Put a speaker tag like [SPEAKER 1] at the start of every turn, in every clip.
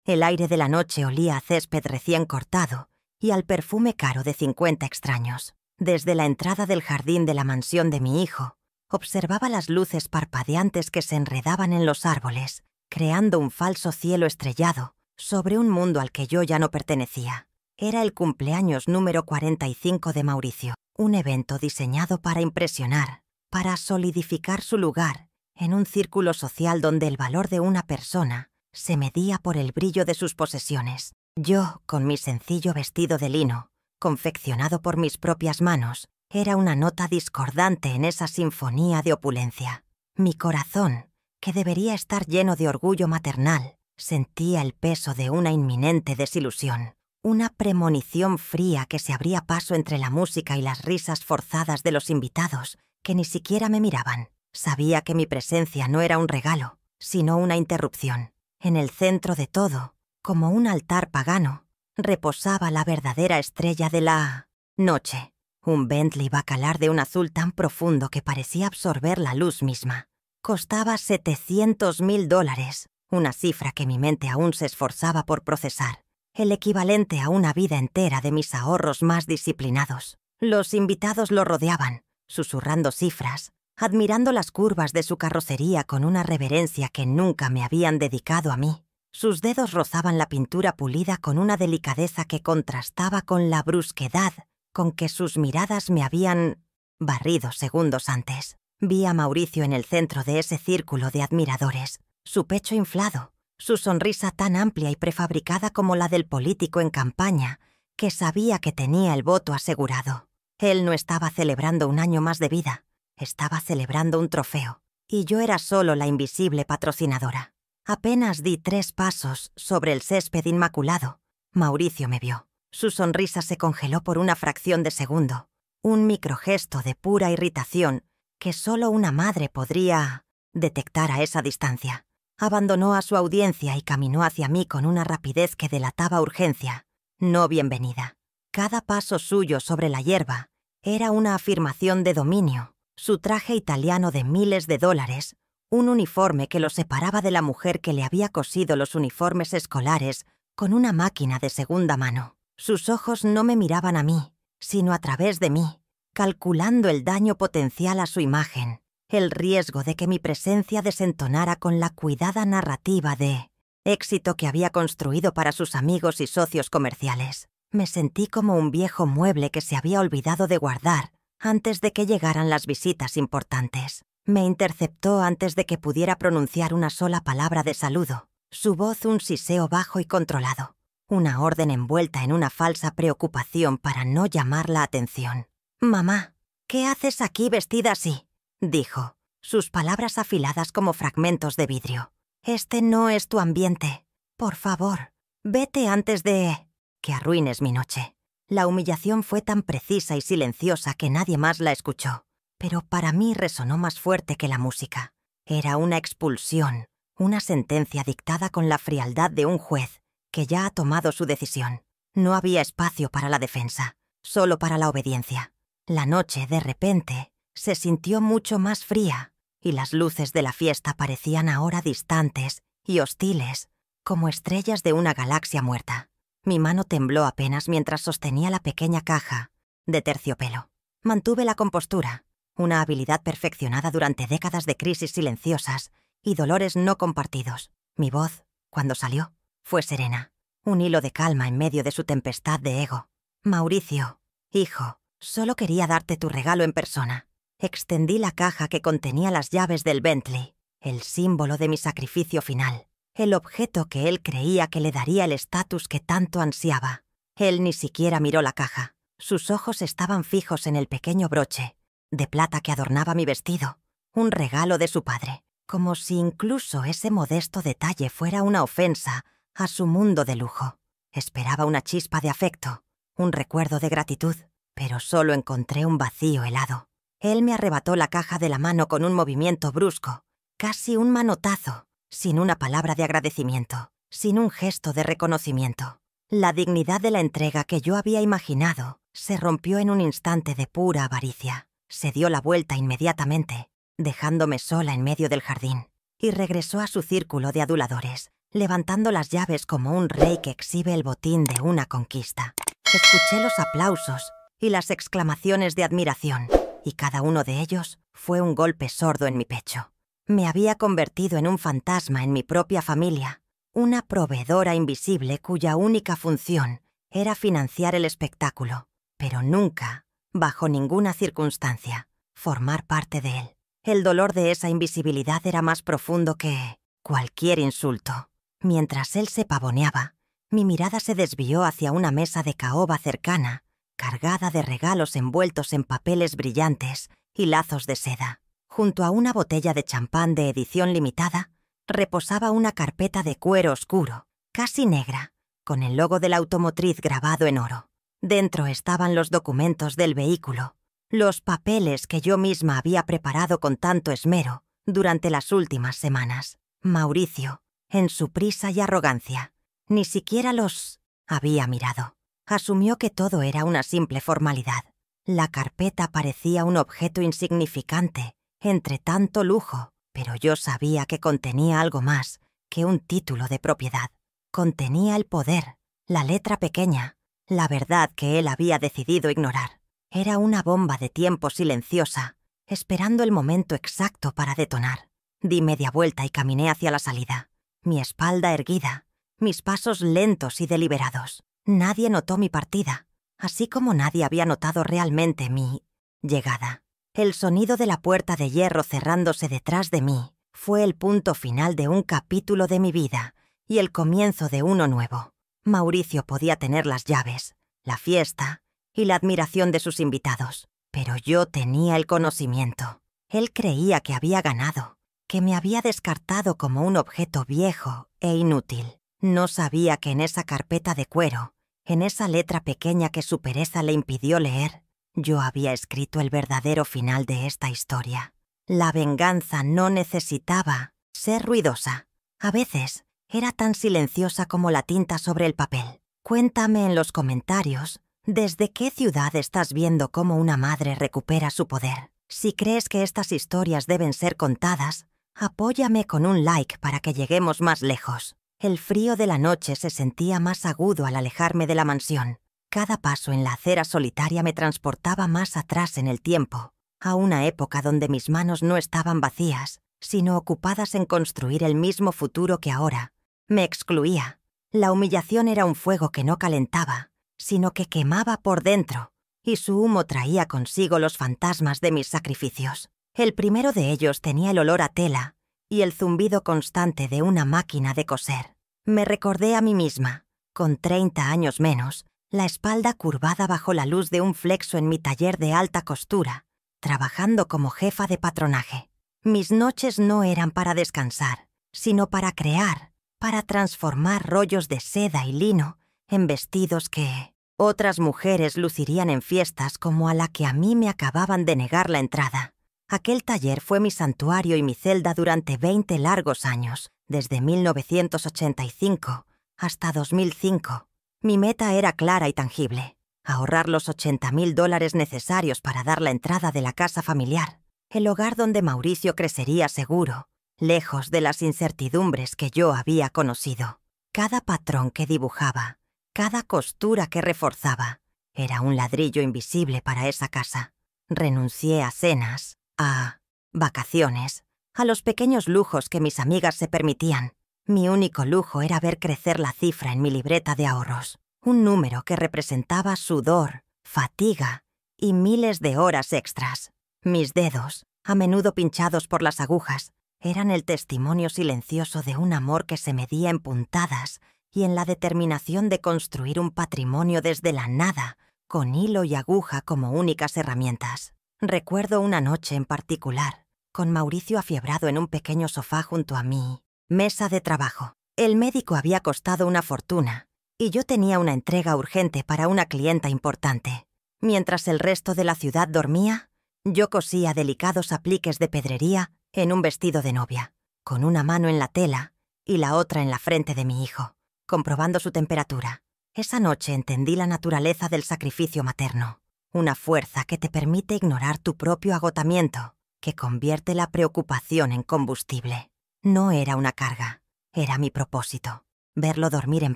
[SPEAKER 1] El aire de la noche olía a césped recién cortado y al perfume caro de 50 extraños. Desde la entrada del jardín de la mansión de mi hijo, observaba las luces parpadeantes que se enredaban en los árboles, creando un falso cielo estrellado sobre un mundo al que yo ya no pertenecía. Era el cumpleaños número 45 de Mauricio, un evento diseñado para impresionar, para solidificar su lugar en un círculo social donde el valor de una persona se medía por el brillo de sus posesiones. Yo, con mi sencillo vestido de lino, confeccionado por mis propias manos, era una nota discordante en esa sinfonía de opulencia. Mi corazón, que debería estar lleno de orgullo maternal, sentía el peso de una inminente desilusión, una premonición fría que se abría paso entre la música y las risas forzadas de los invitados, que ni siquiera me miraban. Sabía que mi presencia no era un regalo, sino una interrupción. En el centro de todo, como un altar pagano, reposaba la verdadera estrella de la noche, un Bentley bacalar de un azul tan profundo que parecía absorber la luz misma. Costaba $700.000, una cifra que mi mente aún se esforzaba por procesar, el equivalente a una vida entera de mis ahorros más disciplinados. Los invitados lo rodeaban, susurrando cifras, admirando las curvas de su carrocería con una reverencia que nunca me habían dedicado a mí. Sus dedos rozaban la pintura pulida con una delicadeza que contrastaba con la brusquedad con que sus miradas me habían barrido segundos antes. Vi a Mauricio en el centro de ese círculo de admiradores, su pecho inflado, su sonrisa tan amplia y prefabricada como la del político en campaña, que sabía que tenía el voto asegurado. Él no estaba celebrando un año más de vida, estaba celebrando un trofeo, y yo era solo la invisible patrocinadora. Apenas di 3 pasos sobre el césped inmaculado. Mauricio me vio. Su sonrisa se congeló por una fracción de segundo, un microgesto de pura irritación que solo una madre podría detectar a esa distancia. Abandonó a su audiencia y caminó hacia mí con una rapidez que delataba urgencia, no bienvenida. Cada paso suyo sobre la hierba era una afirmación de dominio. Su traje italiano de miles de dólares, un uniforme que lo separaba de la mujer que le había cosido los uniformes escolares con una máquina de segunda mano. Sus ojos no me miraban a mí, sino a través de mí, calculando el daño potencial a su imagen, el riesgo de que mi presencia desentonara con la cuidada narrativa de éxito que había construido para sus amigos y socios comerciales. Me sentí como un viejo mueble que se había olvidado de guardar antes de que llegaran las visitas importantes. Me interceptó antes de que pudiera pronunciar una sola palabra de saludo, su voz un siseo bajo y controlado, una orden envuelta en una falsa preocupación para no llamar la atención. «Mamá, ¿qué haces aquí vestida así?», dijo, sus palabras afiladas como fragmentos de vidrio. «Este no es tu ambiente. Por favor, vete antes de que arruines mi noche». La humillación fue tan precisa y silenciosa que nadie más la escuchó, pero para mí resonó más fuerte que la música. Era una expulsión, una sentencia dictada con la frialdad de un juez que ya ha tomado su decisión. No había espacio para la defensa, solo para la obediencia. La noche, de repente, se sintió mucho más fría, y las luces de la fiesta parecían ahora distantes y hostiles, como estrellas de una galaxia muerta. Mi mano tembló apenas mientras sostenía la pequeña caja de terciopelo. Mantuve la compostura, una habilidad perfeccionada durante décadas de crisis silenciosas y dolores no compartidos. Mi voz, cuando salió, fue serena, un hilo de calma en medio de su tempestad de ego. «Mauricio, hijo, solo quería darte tu regalo en persona». Extendí la caja que contenía las llaves del Bentley, el símbolo de mi sacrificio final, el objeto que él creía que le daría el estatus que tanto ansiaba. Él ni siquiera miró la caja. Sus ojos estaban fijos en el pequeño broche de plata que adornaba mi vestido, un regalo de su padre, como si incluso ese modesto detalle fuera una ofensa a su mundo de lujo. Esperaba una chispa de afecto, un recuerdo de gratitud, pero solo encontré un vacío helado. Él me arrebató la caja de la mano con un movimiento brusco, casi un manotazo, sin una palabra de agradecimiento, sin un gesto de reconocimiento. La dignidad de la entrega que yo había imaginado se rompió en un instante de pura avaricia. Se dio la vuelta inmediatamente, dejándome sola en medio del jardín, y regresó a su círculo de aduladores, levantando las llaves como un rey que exhibe el botín de una conquista. Escuché los aplausos y las exclamaciones de admiración, y cada uno de ellos fue un golpe sordo en mi pecho. Me había convertido en un fantasma en mi propia familia, una proveedora invisible cuya única función era financiar el espectáculo, pero nunca, bajo ninguna circunstancia, formar parte de él. El dolor de esa invisibilidad era más profundo que cualquier insulto. Mientras él se pavoneaba, mi mirada se desvió hacia una mesa de caoba cercana, cargada de regalos envueltos en papeles brillantes y lazos de seda. Junto a una botella de champán de edición limitada, reposaba una carpeta de cuero oscuro, casi negra, con el logo de la automotriz grabado en oro. Dentro estaban los documentos del vehículo, los papeles que yo misma había preparado con tanto esmero durante las últimas semanas. Mauricio, en su prisa y arrogancia, ni siquiera los había mirado. Asumió que todo era una simple formalidad. La carpeta parecía un objeto insignificante entre tanto lujo, pero yo sabía que contenía algo más que un título de propiedad. Contenía el poder, la letra pequeña, la verdad que él había decidido ignorar. Era una bomba de tiempo silenciosa, esperando el momento exacto para detonar. Di media vuelta y caminé hacia la salida, mi espalda erguida, mis pasos lentos y deliberados. Nadie notó mi partida, así como nadie había notado realmente mi llegada. El sonido de la puerta de hierro cerrándose detrás de mí fue el punto final de un capítulo de mi vida y el comienzo de uno nuevo. Mauricio podía tener las llaves, la fiesta y la admiración de sus invitados, pero yo tenía el conocimiento. Él creía que había ganado, que me había descartado como un objeto viejo e inútil. No sabía que en esa carpeta de cuero, en esa letra pequeña que su pereza le impidió leer, yo había escrito el verdadero final de esta historia. La venganza no necesitaba ser ruidosa. A veces era tan silenciosa como la tinta sobre el papel. Cuéntame en los comentarios desde qué ciudad estás viendo cómo una madre recupera su poder. Si crees que estas historias deben ser contadas, apóyame con un like para que lleguemos más lejos. El frío de la noche se sentía más agudo al alejarme de la mansión. Cada paso en la acera solitaria me transportaba más atrás en el tiempo, a una época donde mis manos no estaban vacías, sino ocupadas en construir el mismo futuro que ahora me excluía. La humillación era un fuego que no calentaba, sino que quemaba por dentro, y su humo traía consigo los fantasmas de mis sacrificios. El primero de ellos tenía el olor a tela y el zumbido constante de una máquina de coser. Me recordé a mí misma, con 30 años menos, la espalda curvada bajo la luz de un flexo en mi taller de alta costura, trabajando como jefa de patronaje. Mis noches no eran para descansar, sino para crear, para transformar rollos de seda y lino en vestidos que otras mujeres lucirían en fiestas como a la que a mí me acababan de negar la entrada. Aquel taller fue mi santuario y mi celda durante 20 largos años, desde 1985 hasta 2005. Mi meta era clara y tangible: ahorrar los $80,000 necesarios para dar la entrada de la casa familiar, el hogar donde Mauricio crecería seguro, lejos de las incertidumbres que yo había conocido. Cada patrón que dibujaba, cada costura que reforzaba, era un ladrillo invisible para esa casa. Renuncié a cenas, a vacaciones, a los pequeños lujos que mis amigas se permitían. Mi único lujo era ver crecer la cifra en mi libreta de ahorros, un número que representaba sudor, fatiga y miles de horas extras. Mis dedos, a menudo pinchados por las agujas, eran el testimonio silencioso de un amor que se medía en puntadas y en la determinación de construir un patrimonio desde la nada, con hilo y aguja como únicas herramientas. Recuerdo una noche en particular, con Mauricio afiebrado en un pequeño sofá junto a mí. Mesa de trabajo. El médico había costado una fortuna y yo tenía una entrega urgente para una clienta importante. Mientras el resto de la ciudad dormía, yo cosía delicados apliques de pedrería en un vestido de novia, con una mano en la tela y la otra en la frente de mi hijo, comprobando su temperatura. Esa noche entendí la naturaleza del sacrificio materno, una fuerza que te permite ignorar tu propio agotamiento, que convierte la preocupación en combustible. No era una carga, Era mi propósito. Verlo dormir en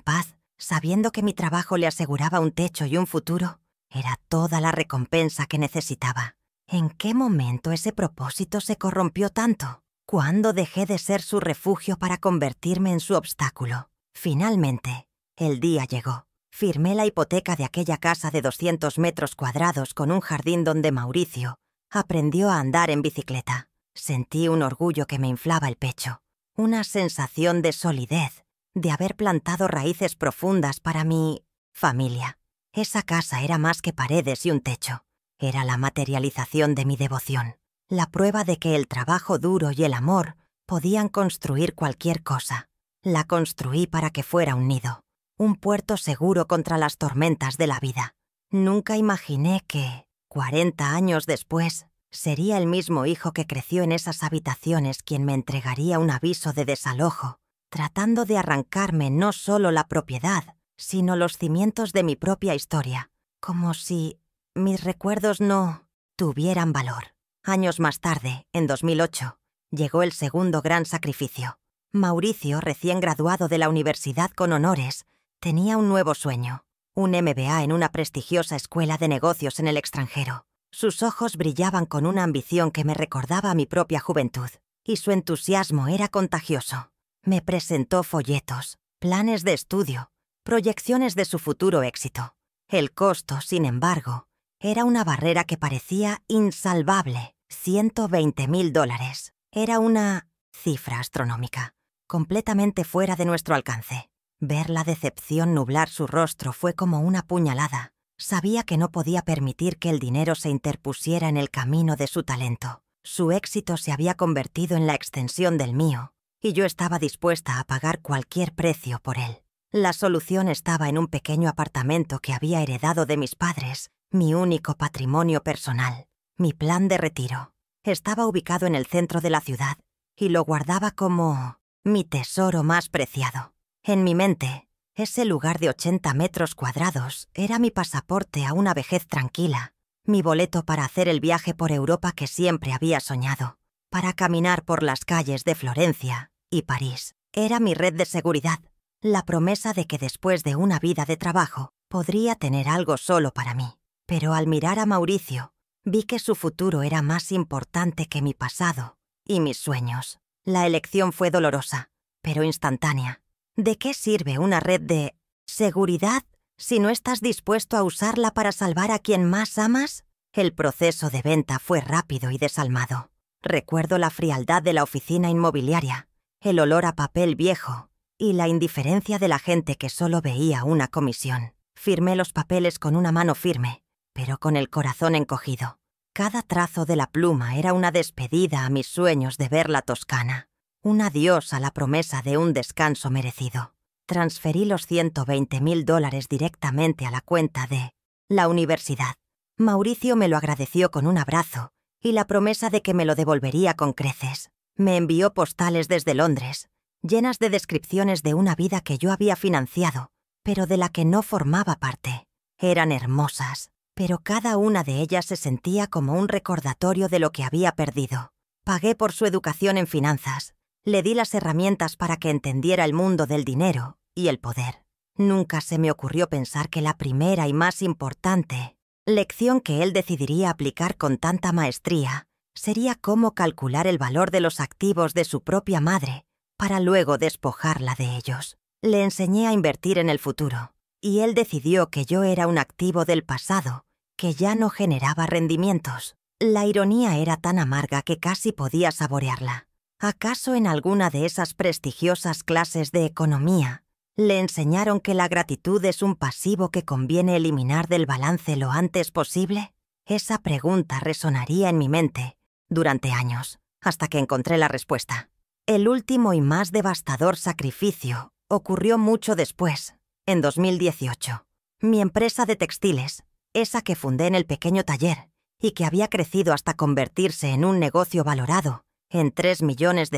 [SPEAKER 1] paz, sabiendo que mi trabajo le aseguraba un techo y un futuro, era toda la recompensa que necesitaba. ¿En qué momento ese propósito se corrompió tanto? ¿Cuándo dejé de ser su refugio para convertirme en su obstáculo? Finalmente, el día llegó. Firmé la hipoteca de aquella casa de 200 metros cuadrados con un jardín donde Mauricio aprendió a andar en bicicleta. Sentí un orgullo que me inflaba el pecho, una sensación de solidez, de haber plantado raíces profundas para mi familia. Esa casa era más que paredes y un techo. Era la materialización de mi devoción, la prueba de que el trabajo duro y el amor podían construir cualquier cosa. La construí para que fuera un nido, un puerto seguro contra las tormentas de la vida. Nunca imaginé que, 40 años después, sería el mismo hijo que creció en esas habitaciones quien me entregaría un aviso de desalojo, tratando de arrancarme no solo la propiedad, sino los cimientos de mi propia historia, como si mis recuerdos no tuvieran valor. Años más tarde, en 2008, llegó el segundo gran sacrificio. Mauricio, recién graduado de la universidad con honores, tenía un nuevo sueño, un MBA en una prestigiosa escuela de negocios en el extranjero. Sus ojos brillaban con una ambición que me recordaba a mi propia juventud, y su entusiasmo era contagioso. Me presentó folletos, planes de estudio, proyecciones de su futuro éxito. El costo, sin embargo, era una barrera que parecía insalvable. $120,000. Era una cifra astronómica, completamente fuera de nuestro alcance. Ver la decepción nublar su rostro fue como una puñalada. Sabía que no podía permitir que el dinero se interpusiera en el camino de su talento. Su éxito se había convertido en la extensión del mío, y yo estaba dispuesta a pagar cualquier precio por él. La solución estaba en un pequeño apartamento que había heredado de mis padres, mi único patrimonio personal, mi plan de retiro. Estaba ubicado en el centro de la ciudad, y lo guardaba como mi tesoro más preciado. En mi mente, ese lugar de 80 metros cuadrados era mi pasaporte a una vejez tranquila, mi boleto para hacer el viaje por Europa que siempre había soñado, para caminar por las calles de Florencia y París. Era mi red de seguridad, la promesa de que después de una vida de trabajo podría tener algo solo para mí. Pero al mirar a Mauricio, vi que su futuro era más importante que mi pasado y mis sueños. La elección fue dolorosa, pero instantánea. ¿De qué sirve una red de seguridad si no estás dispuesto a usarla para salvar a quien más amas? El proceso de venta fue rápido y desalmado. Recuerdo la frialdad de la oficina inmobiliaria, el olor a papel viejo y la indiferencia de la gente que solo veía una comisión. Firmé los papeles con una mano firme, pero con el corazón encogido. Cada trazo de la pluma era una despedida a mis sueños de ver la Toscana, un adiós a la promesa de un descanso merecido. Transferí los $120,000 directamente a la cuenta de la universidad. Mauricio me lo agradeció con un abrazo y la promesa de que me lo devolvería con creces. Me envió postales desde Londres, llenas de descripciones de una vida que yo había financiado, pero de la que no formaba parte. Eran hermosas, pero cada una de ellas se sentía como un recordatorio de lo que había perdido. Pagué por su educación en finanzas. Le di las herramientas para que entendiera el mundo del dinero y el poder. Nunca se me ocurrió pensar que la primera y más importante lección que él decidiría aplicar con tanta maestría sería cómo calcular el valor de los activos de su propia madre para luego despojarla de ellos. Le enseñé a invertir en el futuro, y él decidió que yo era un activo del pasado que ya no generaba rendimientos. La ironía era tan amarga que casi podía saborearla. ¿Acaso en alguna de esas prestigiosas clases de economía le enseñaron que la gratitud es un pasivo que conviene eliminar del balance lo antes posible? Esa pregunta resonaría en mi mente durante años, hasta que encontré la respuesta. El último y más devastador sacrificio ocurrió mucho después, en 2018. Mi empresa de textiles, esa que fundé en el pequeño taller y que había crecido hasta convertirse en un negocio valorado en $3 millones,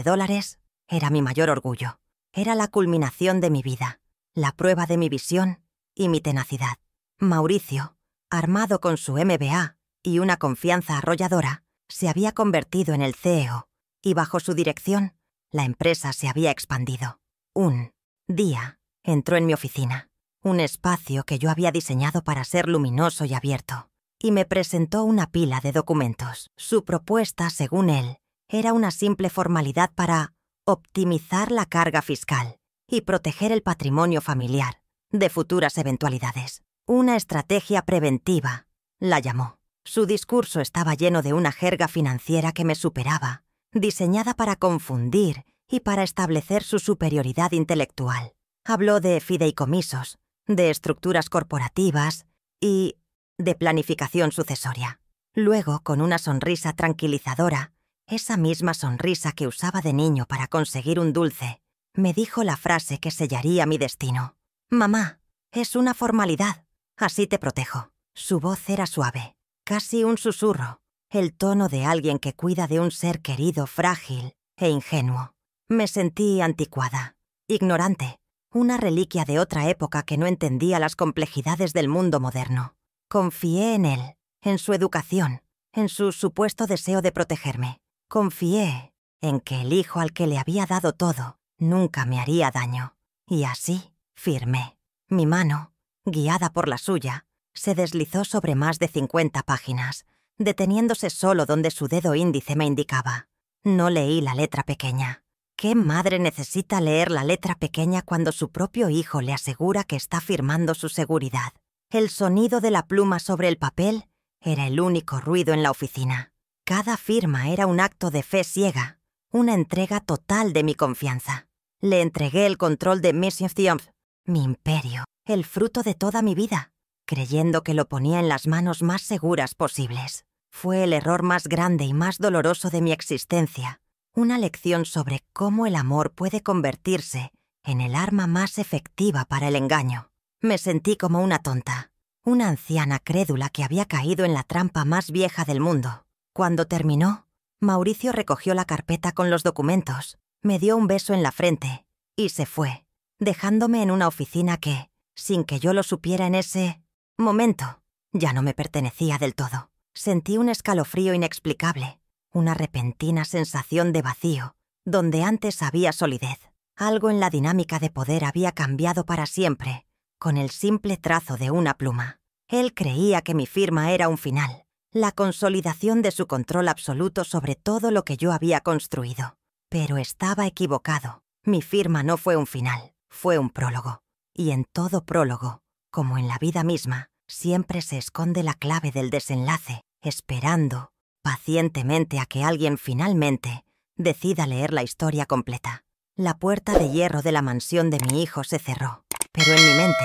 [SPEAKER 1] era mi mayor orgullo. Era la culminación de mi vida, la prueba de mi visión y mi tenacidad. Mauricio, armado con su MBA y una confianza arrolladora, se había convertido en el CEO, y bajo su dirección, la empresa se había expandido. Un día entró en mi oficina, un espacio que yo había diseñado para ser luminoso y abierto, y me presentó una pila de documentos. Su propuesta, según él, era una simple formalidad para optimizar la carga fiscal y proteger el patrimonio familiar de futuras eventualidades. Una estrategia preventiva, la llamó. Su discurso estaba lleno de una jerga financiera que me superaba, diseñada para confundir y para establecer su superioridad intelectual. Habló de fideicomisos, de estructuras corporativas y de planificación sucesoria. Luego, con una sonrisa tranquilizadora, esa misma sonrisa que usaba de niño para conseguir un dulce, me dijo la frase que sellaría mi destino. «Mamá, es una formalidad, así te protejo». Su voz era suave, casi un susurro, el tono de alguien que cuida de un ser querido, frágil e ingenuo. Me sentí anticuada, ignorante, una reliquia de otra época que no entendía las complejidades del mundo moderno. Confié en él, en su educación, en su supuesto deseo de protegerme. Confié en que el hijo al que le había dado todo nunca me haría daño. Y así firmé. Mi mano, guiada por la suya, se deslizó sobre más de 50 páginas, deteniéndose solo donde su dedo índice me indicaba. No leí la letra pequeña. ¿Qué madre necesita leer la letra pequeña cuando su propio hijo le asegura que está firmando su seguridad? El sonido de la pluma sobre el papel era el único ruido en la oficina. Cada firma era un acto de fe ciega, una entrega total de mi confianza. Le entregué el control de Mission Triumph, mi imperio, el fruto de toda mi vida, creyendo que lo ponía en las manos más seguras posibles. Fue el error más grande y más doloroso de mi existencia, una lección sobre cómo el amor puede convertirse en el arma más efectiva para el engaño. Me sentí como una tonta, una anciana crédula que había caído en la trampa más vieja del mundo. Cuando terminó, Mauricio recogió la carpeta con los documentos, me dio un beso en la frente y se fue, dejándome en una oficina que, sin que yo lo supiera en ese momento, ya no me pertenecía del todo. Sentí un escalofrío inexplicable, una repentina sensación de vacío, donde antes había solidez. Algo en la dinámica de poder había cambiado para siempre, con el simple trazo de una pluma. Él creía que mi firma era un final, la consolidación de su control absoluto sobre todo lo que yo había construido. Pero estaba equivocado. Mi firma no fue un final, fue un prólogo. Y en todo prólogo, como en la vida misma, siempre se esconde la clave del desenlace, esperando pacientemente a que alguien finalmente decida leer la historia completa. La puerta de hierro de la mansión de mi hijo se cerró, pero en mi mente,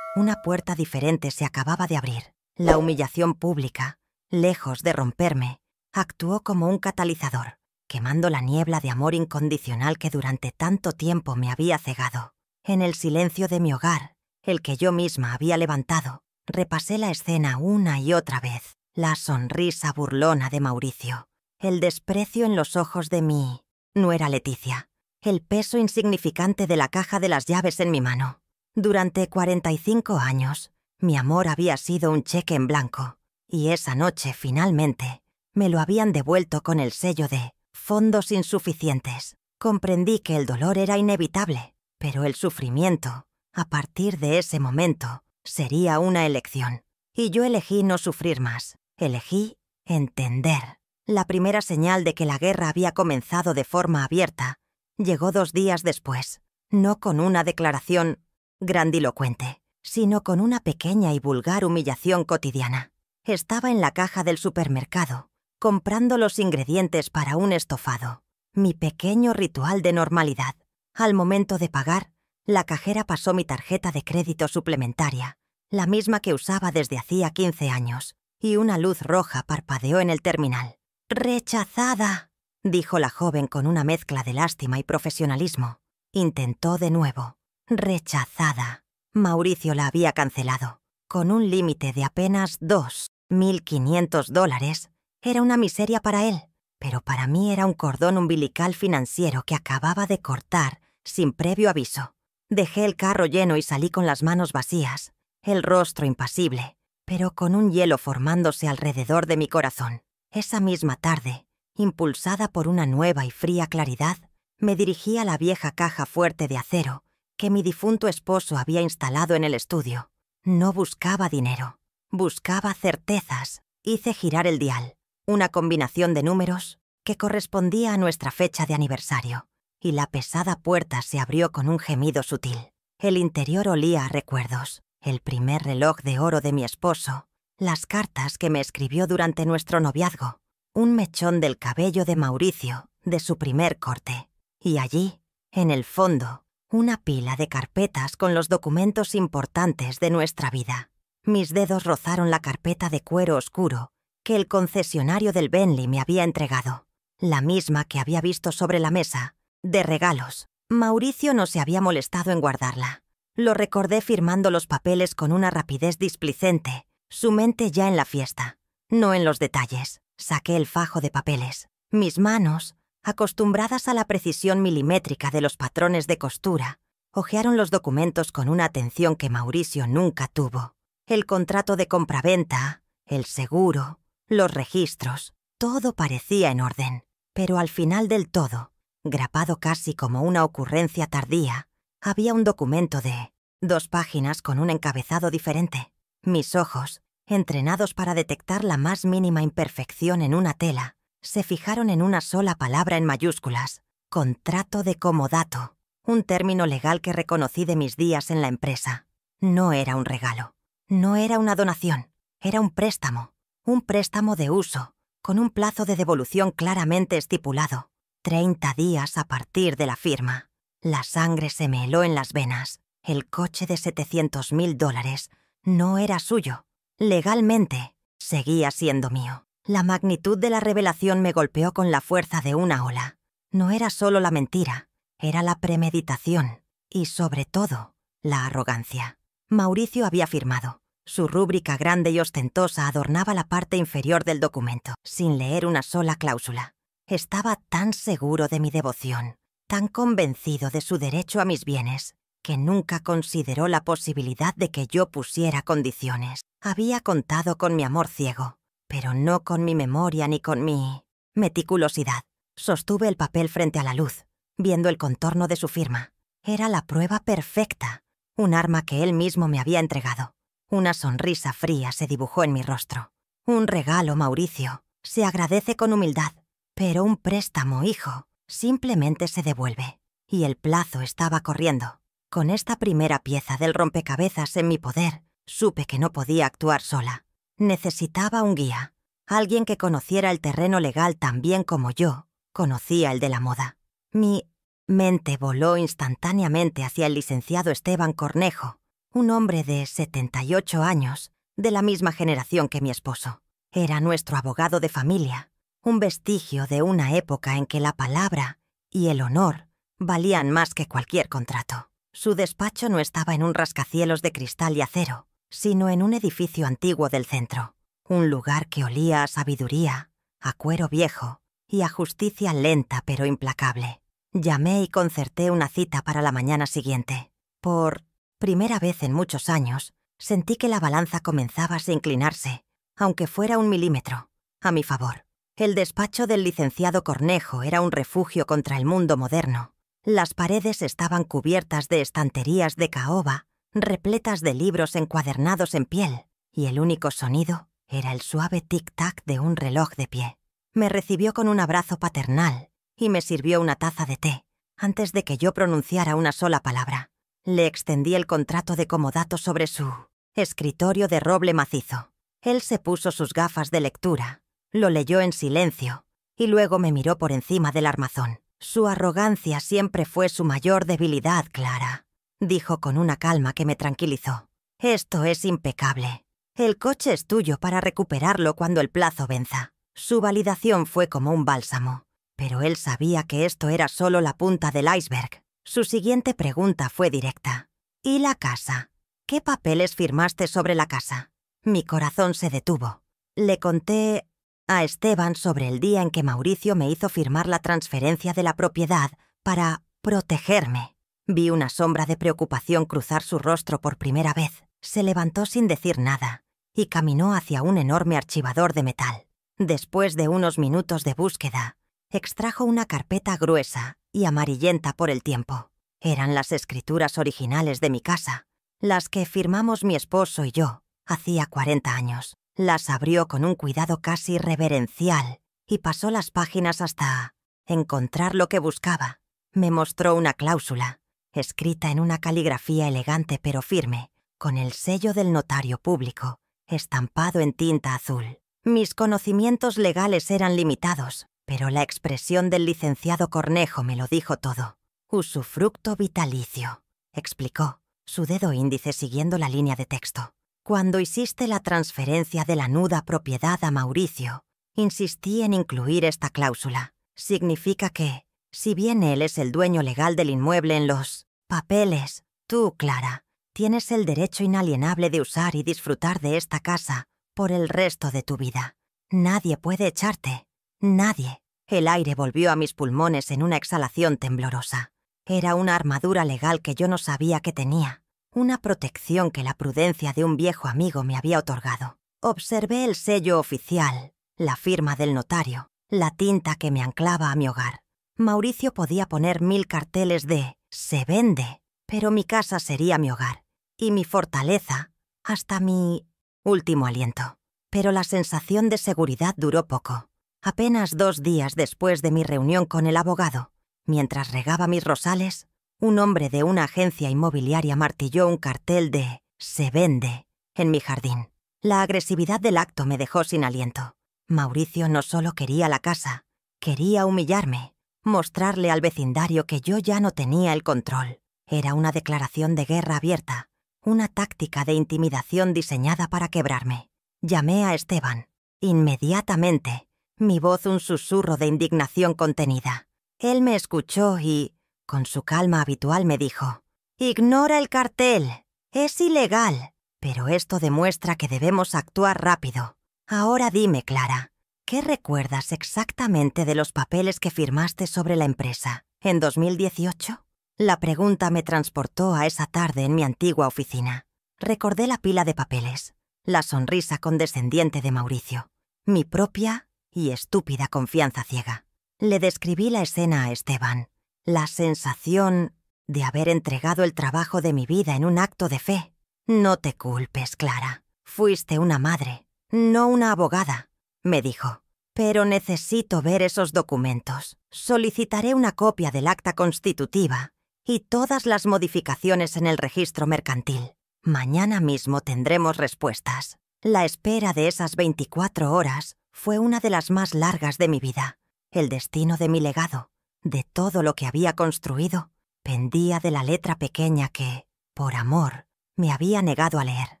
[SPEAKER 1] una puerta diferente se acababa de abrir. La humillación pública, lejos de romperme, actuó como un catalizador, quemando la niebla de amor incondicional que durante tanto tiempo me había cegado. En el silencio de mi hogar, el que yo misma había levantado, repasé la escena una y otra vez. La sonrisa burlona de Mauricio, el desprecio en los ojos de mi nuera Leticia, el peso insignificante de la caja de las llaves en mi mano. Durante 45 años, mi amor había sido un cheque en blanco, y esa noche, finalmente, me lo habían devuelto con el sello de fondos insuficientes. Comprendí que el dolor era inevitable, pero el sufrimiento, a partir de ese momento, sería una elección. Y yo elegí no sufrir más. Elegí entender. La primera señal de que la guerra había comenzado de forma abierta llegó 2 días después, no con una declaración grandilocuente, sino con una pequeña y vulgar humillación cotidiana. Estaba en la caja del supermercado, comprando los ingredientes para un estofado, mi pequeño ritual de normalidad. Al momento de pagar, la cajera pasó mi tarjeta de crédito suplementaria, la misma que usaba desde hacía 15 años, y una luz roja parpadeó en el terminal. «¡Rechazada!», dijo la joven con una mezcla de lástima y profesionalismo. Intentó de nuevo. «Rechazada». Mauricio la había cancelado. Con un límite de apenas $2.500, era una miseria para él, pero para mí era un cordón umbilical financiero que acababa de cortar sin previo aviso. Dejé el carro lleno y salí con las manos vacías, el rostro impasible, pero con un hielo formándose alrededor de mi corazón. Esa misma tarde, impulsada por una nueva y fría claridad, Me dirigí a la vieja caja fuerte de acero que mi difunto esposo había instalado en el estudio. No buscaba dinero, buscaba certezas. Hice girar el dial, una combinación de números que correspondía a nuestra fecha de aniversario, y la pesada puerta se abrió con un gemido sutil. El interior olía a recuerdos, el primer reloj de oro de mi esposo, las cartas que me escribió durante nuestro noviazgo, un mechón del cabello de Mauricio de su primer corte, y allí, en el fondo, una pila de carpetas con los documentos importantes de nuestra vida. Mis dedos rozaron la carpeta de cuero oscuro que el concesionario del Bentley me había entregado, la misma que había visto sobre la mesa, de regalos. Mauricio no se había molestado en guardarla. Lo recordé firmando los papeles con una rapidez displicente, su mente ya en la fiesta, no en los detalles. Saqué el fajo de papeles. Mis manos, acostumbradas a la precisión milimétrica de los patrones de costura, hojearon los documentos con una atención que Mauricio nunca tuvo. El contrato de compraventa, el seguro, los registros, todo parecía en orden. Pero al final del todo, grapado casi como una ocurrencia tardía, había un documento de 2 páginas con un encabezado diferente. Mis ojos, entrenados para detectar la más mínima imperfección en una tela, se fijaron en una sola palabra en mayúsculas: contrato de comodato, un término legal que reconocí de mis días en la empresa. No era un regalo. No era una donación, era un préstamo de uso, con un plazo de devolución claramente estipulado, 30 días a partir de la firma. La sangre se me heló en las venas. El coche de $700.000 no era suyo. Legalmente, seguía siendo mío. La magnitud de la revelación me golpeó con la fuerza de una ola. No era solo la mentira, era la premeditación y, sobre todo, la arrogancia. Mauricio había firmado. Su rúbrica grande y ostentosa adornaba la parte inferior del documento, sin leer una sola cláusula. Estaba tan seguro de mi devoción, tan convencido de su derecho a mis bienes, que nunca consideró la posibilidad de que yo pusiera condiciones. Había contado con mi amor ciego, pero no con mi memoria ni con mi meticulosidad. Sostuve el papel frente a la luz, viendo el contorno de su firma. Era la prueba perfecta, un arma que él mismo me había entregado. Una sonrisa fría se dibujó en mi rostro. Un regalo, Mauricio. Se agradece con humildad. Pero un préstamo, hijo, simplemente se devuelve. Y el plazo estaba corriendo. Con esta primera pieza del rompecabezas en mi poder, supe que no podía actuar sola. Necesitaba un guía. Alguien que conociera el terreno legal tan bien como yo conocía el de la moda. Mi mente voló instantáneamente hacia el licenciado Esteban Cornejo, un hombre de 78 años, de la misma generación que mi esposo. Era nuestro abogado de familia, un vestigio de una época en que la palabra y el honor valían más que cualquier contrato. Su despacho no estaba en un rascacielos de cristal y acero, sino en un edificio antiguo del centro, un lugar que olía a sabiduría, a cuero viejo y a justicia lenta pero implacable. Llamé y concerté una cita para la mañana siguiente. Por primera vez en muchos años, sentí que la balanza comenzaba a inclinarse, aunque fuera 1 milímetro, a mi favor. El despacho del licenciado Cornejo era un refugio contra el mundo moderno. Las paredes estaban cubiertas de estanterías de caoba, repletas de libros encuadernados en piel, y el único sonido era el suave tic-tac de un reloj de pie. Me recibió con un abrazo paternal y me sirvió una taza de té, antes de que yo pronunciara una sola palabra. Le extendí el contrato de comodato sobre su escritorio de roble macizo. Él se puso sus gafas de lectura, lo leyó en silencio y luego me miró por encima del armazón. Su arrogancia siempre fue su mayor debilidad, Clara, dijo con una calma que me tranquilizó. Esto es impecable. El coche es tuyo para recuperarlo cuando el plazo venza. Su validación fue como un bálsamo, pero él sabía que esto era solo la punta del iceberg. Su siguiente pregunta fue directa. ¿Y la casa? ¿Qué papeles firmaste sobre la casa? Mi corazón se detuvo. Le conté a Esteban sobre el día en que Mauricio me hizo firmar la transferencia de la propiedad para protegerme. Vi una sombra de preocupación cruzar su rostro por primera vez. Se levantó sin decir nada y caminó hacia un enorme archivador de metal. Después de unos minutos de búsqueda, extrajo una carpeta gruesa y amarillenta por el tiempo. Eran las escrituras originales de mi casa, las que firmamos mi esposo y yo, hacía 40 años. Las abrió con un cuidado casi reverencial y pasó las páginas hasta encontrar lo que buscaba. Me mostró una cláusula, escrita en una caligrafía elegante pero firme, con el sello del notario público, estampado en tinta azul. Mis conocimientos legales eran limitados, pero la expresión del licenciado Cornejo me lo dijo todo. Usufructo vitalicio, explicó, su dedo índice siguiendo la línea de texto. Cuando hiciste la transferencia de la nuda propiedad a Mauricio, insistí en incluir esta cláusula. Significa que, si bien él es el dueño legal del inmueble en los papeles, tú, Clara, tienes el derecho inalienable de usar y disfrutar de esta casa por el resto de tu vida. Nadie puede echarte. Nadie. El aire volvió a mis pulmones en una exhalación temblorosa. Era una armadura legal que yo no sabía que tenía, una protección que la prudencia de un viejo amigo me había otorgado. Observé el sello oficial, la firma del notario, la tinta que me anclaba a mi hogar. Mauricio podía poner 1000 carteles de «se vende», pero mi casa sería mi hogar, y mi fortaleza, hasta mi último aliento. Pero la sensación de seguridad duró poco. Apenas 2 días después de mi reunión con el abogado, mientras regaba mis rosales, un hombre de una agencia inmobiliaria martilló un cartel de «se vende» en mi jardín. La agresividad del acto me dejó sin aliento. Mauricio no solo quería la casa, quería humillarme, mostrarle al vecindario que yo ya no tenía el control. Era una declaración de guerra abierta, una táctica de intimidación diseñada para quebrarme. Llamé a Esteban. Inmediatamente, mi voz un susurro de indignación contenida. Él me escuchó y, con su calma habitual, me dijo: «Ignora el cartel. Es ilegal. Pero esto demuestra que debemos actuar rápido. Ahora dime, Clara, ¿qué recuerdas exactamente de los papeles que firmaste sobre la empresa en 2018? La pregunta me transportó a esa tarde en mi antigua oficina. Recordé la pila de papeles, la sonrisa condescendiente de Mauricio, mi propia y estúpida confianza ciega. Le describí la escena a Esteban, la sensación de haber entregado el trabajo de mi vida en un acto de fe. «No te culpes, Clara. Fuiste una madre, no una abogada», me dijo. «Pero necesito ver esos documentos. Solicitaré una copia del acta constitutiva y todas las modificaciones en el registro mercantil. Mañana mismo tendremos respuestas». La espera de esas 24 horas fue una de las más largas de mi vida. El destino de mi legado, de todo lo que había construido, pendía de la letra pequeña que, por amor, me había negado a leer.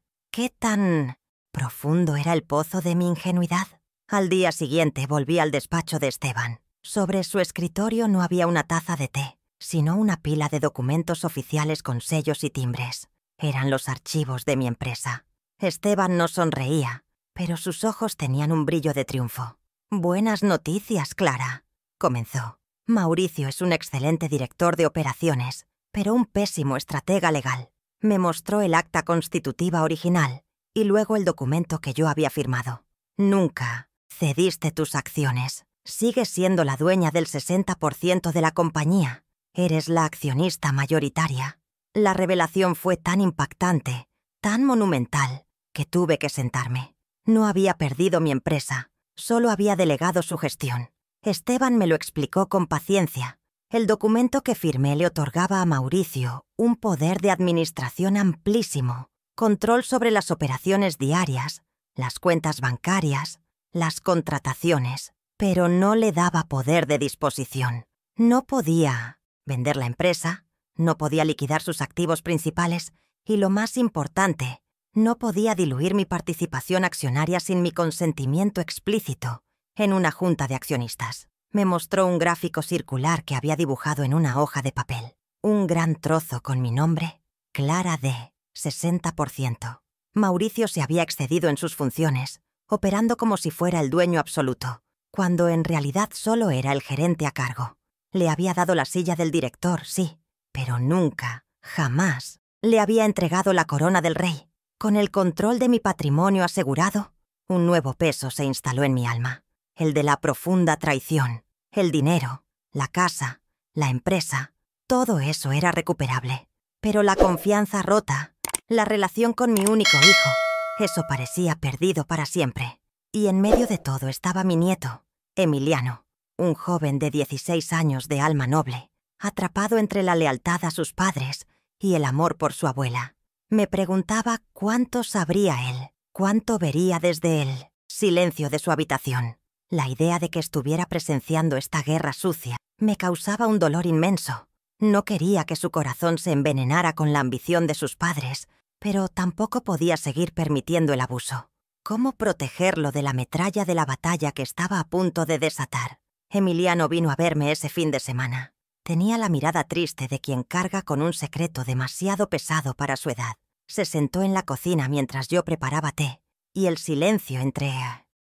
[SPEAKER 1] ¿Qué tan profundo era el pozo de mi ingenuidad? Al día siguiente volví al despacho de Esteban. Sobre su escritorio no había una taza de té, sino una pila de documentos oficiales con sellos y timbres. Eran los archivos de mi empresa. Esteban no sonreía, pero sus ojos tenían un brillo de triunfo. «Buenas noticias, Clara», comenzó. «Mauricio es un excelente director de operaciones, pero un pésimo estratega legal». Me mostró el acta constitutiva original y luego el documento que yo había firmado. «Nunca cediste tus acciones. Sigues siendo la dueña del 60% de la compañía. Eres la accionista mayoritaria». La revelación fue tan impactante, tan monumental, que tuve que sentarme. No había perdido mi empresa, solo había delegado su gestión. Esteban me lo explicó con paciencia. El documento que firmé le otorgaba a Mauricio un poder de administración amplísimo, control sobre las operaciones diarias, las cuentas bancarias, las contrataciones, pero no le daba poder de disposición. No podía vender la empresa, no podía liquidar sus activos principales y, lo más importante, no podía diluir mi participación accionaria sin mi consentimiento explícito en una junta de accionistas. Me mostró un gráfico circular que había dibujado en una hoja de papel. Un gran trozo con mi nombre, Clara D., 60%. Mauricio se había excedido en sus funciones, operando como si fuera el dueño absoluto, cuando en realidad solo era el gerente a cargo. Le había dado la silla del director, sí, pero nunca, jamás, le había entregado la corona del rey. Con el control de mi patrimonio asegurado, un nuevo peso se instaló en mi alma, el de la profunda traición. El dinero, la casa, la empresa, todo eso era recuperable. Pero la confianza rota, la relación con mi único hijo, eso parecía perdido para siempre. Y en medio de todo estaba mi nieto, Emiliano, un joven de 16 años de alma noble, atrapado entre la lealtad a sus padres y el amor por su abuela. Me preguntaba cuánto sabría él, cuánto vería desde el silencio de su habitación. La idea de que estuviera presenciando esta guerra sucia me causaba un dolor inmenso. No quería que su corazón se envenenara con la ambición de sus padres, pero tampoco podía seguir permitiendo el abuso. ¿Cómo protegerlo de la metralla de la batalla que estaba a punto de desatar? Emiliano vino a verme ese fin de semana. Tenía la mirada triste de quien carga con un secreto demasiado pesado para su edad. Se sentó en la cocina mientras yo preparaba té, y el silencio entre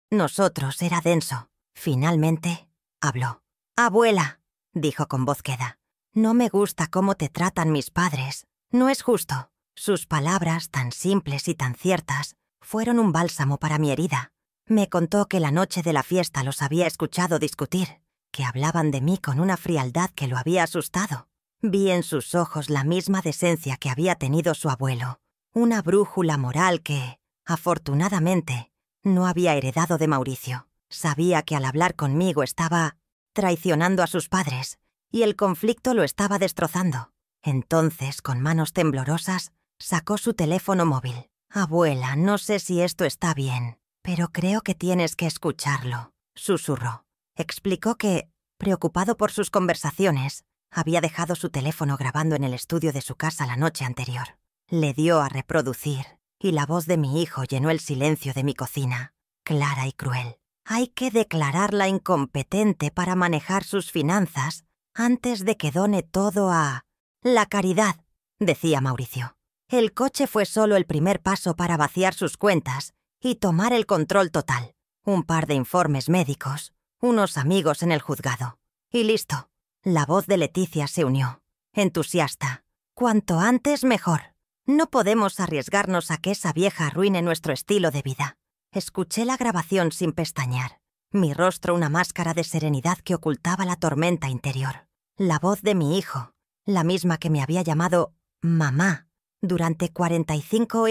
[SPEAKER 1] nosotros era denso. Finalmente, habló. «Abuela», dijo con voz queda, «no me gusta cómo te tratan mis padres. No es justo». Sus palabras, tan simples y tan ciertas, fueron un bálsamo para mi herida. Me contó que la noche de la fiesta los había escuchado discutir, que hablaban de mí con una frialdad que lo había asustado. Vi en sus ojos la misma decencia que había tenido su abuelo, una brújula moral que, afortunadamente, no había heredado de Mauricio. Sabía que al hablar conmigo estaba traicionando a sus padres, y el conflicto lo estaba destrozando. Entonces, con manos temblorosas, sacó su teléfono móvil. «Abuela, no sé si esto está bien, pero creo que tienes que escucharlo», susurró. Explicó que, preocupado por sus conversaciones, había dejado su teléfono grabando en el estudio de su casa la noche anterior. Le dio a reproducir, y la voz de mi hijo llenó el silencio de mi cocina, clara y cruel. «Hay que declararla incompetente para manejar sus finanzas antes de que done todo a la caridad», decía Mauricio. El coche fue solo el primer paso para vaciar sus cuentas y tomar el control total. Un par de informes médicos, unos amigos en el juzgado. Y listo. La voz de Leticia se unió, entusiasta. «Cuanto antes, mejor. No podemos arriesgarnos a que esa vieja arruine nuestro estilo de vida». Escuché la grabación sin pestañear. Mi rostro una máscara de serenidad que ocultaba la tormenta interior. La voz de mi hijo, la misma que me había llamado mamá durante 45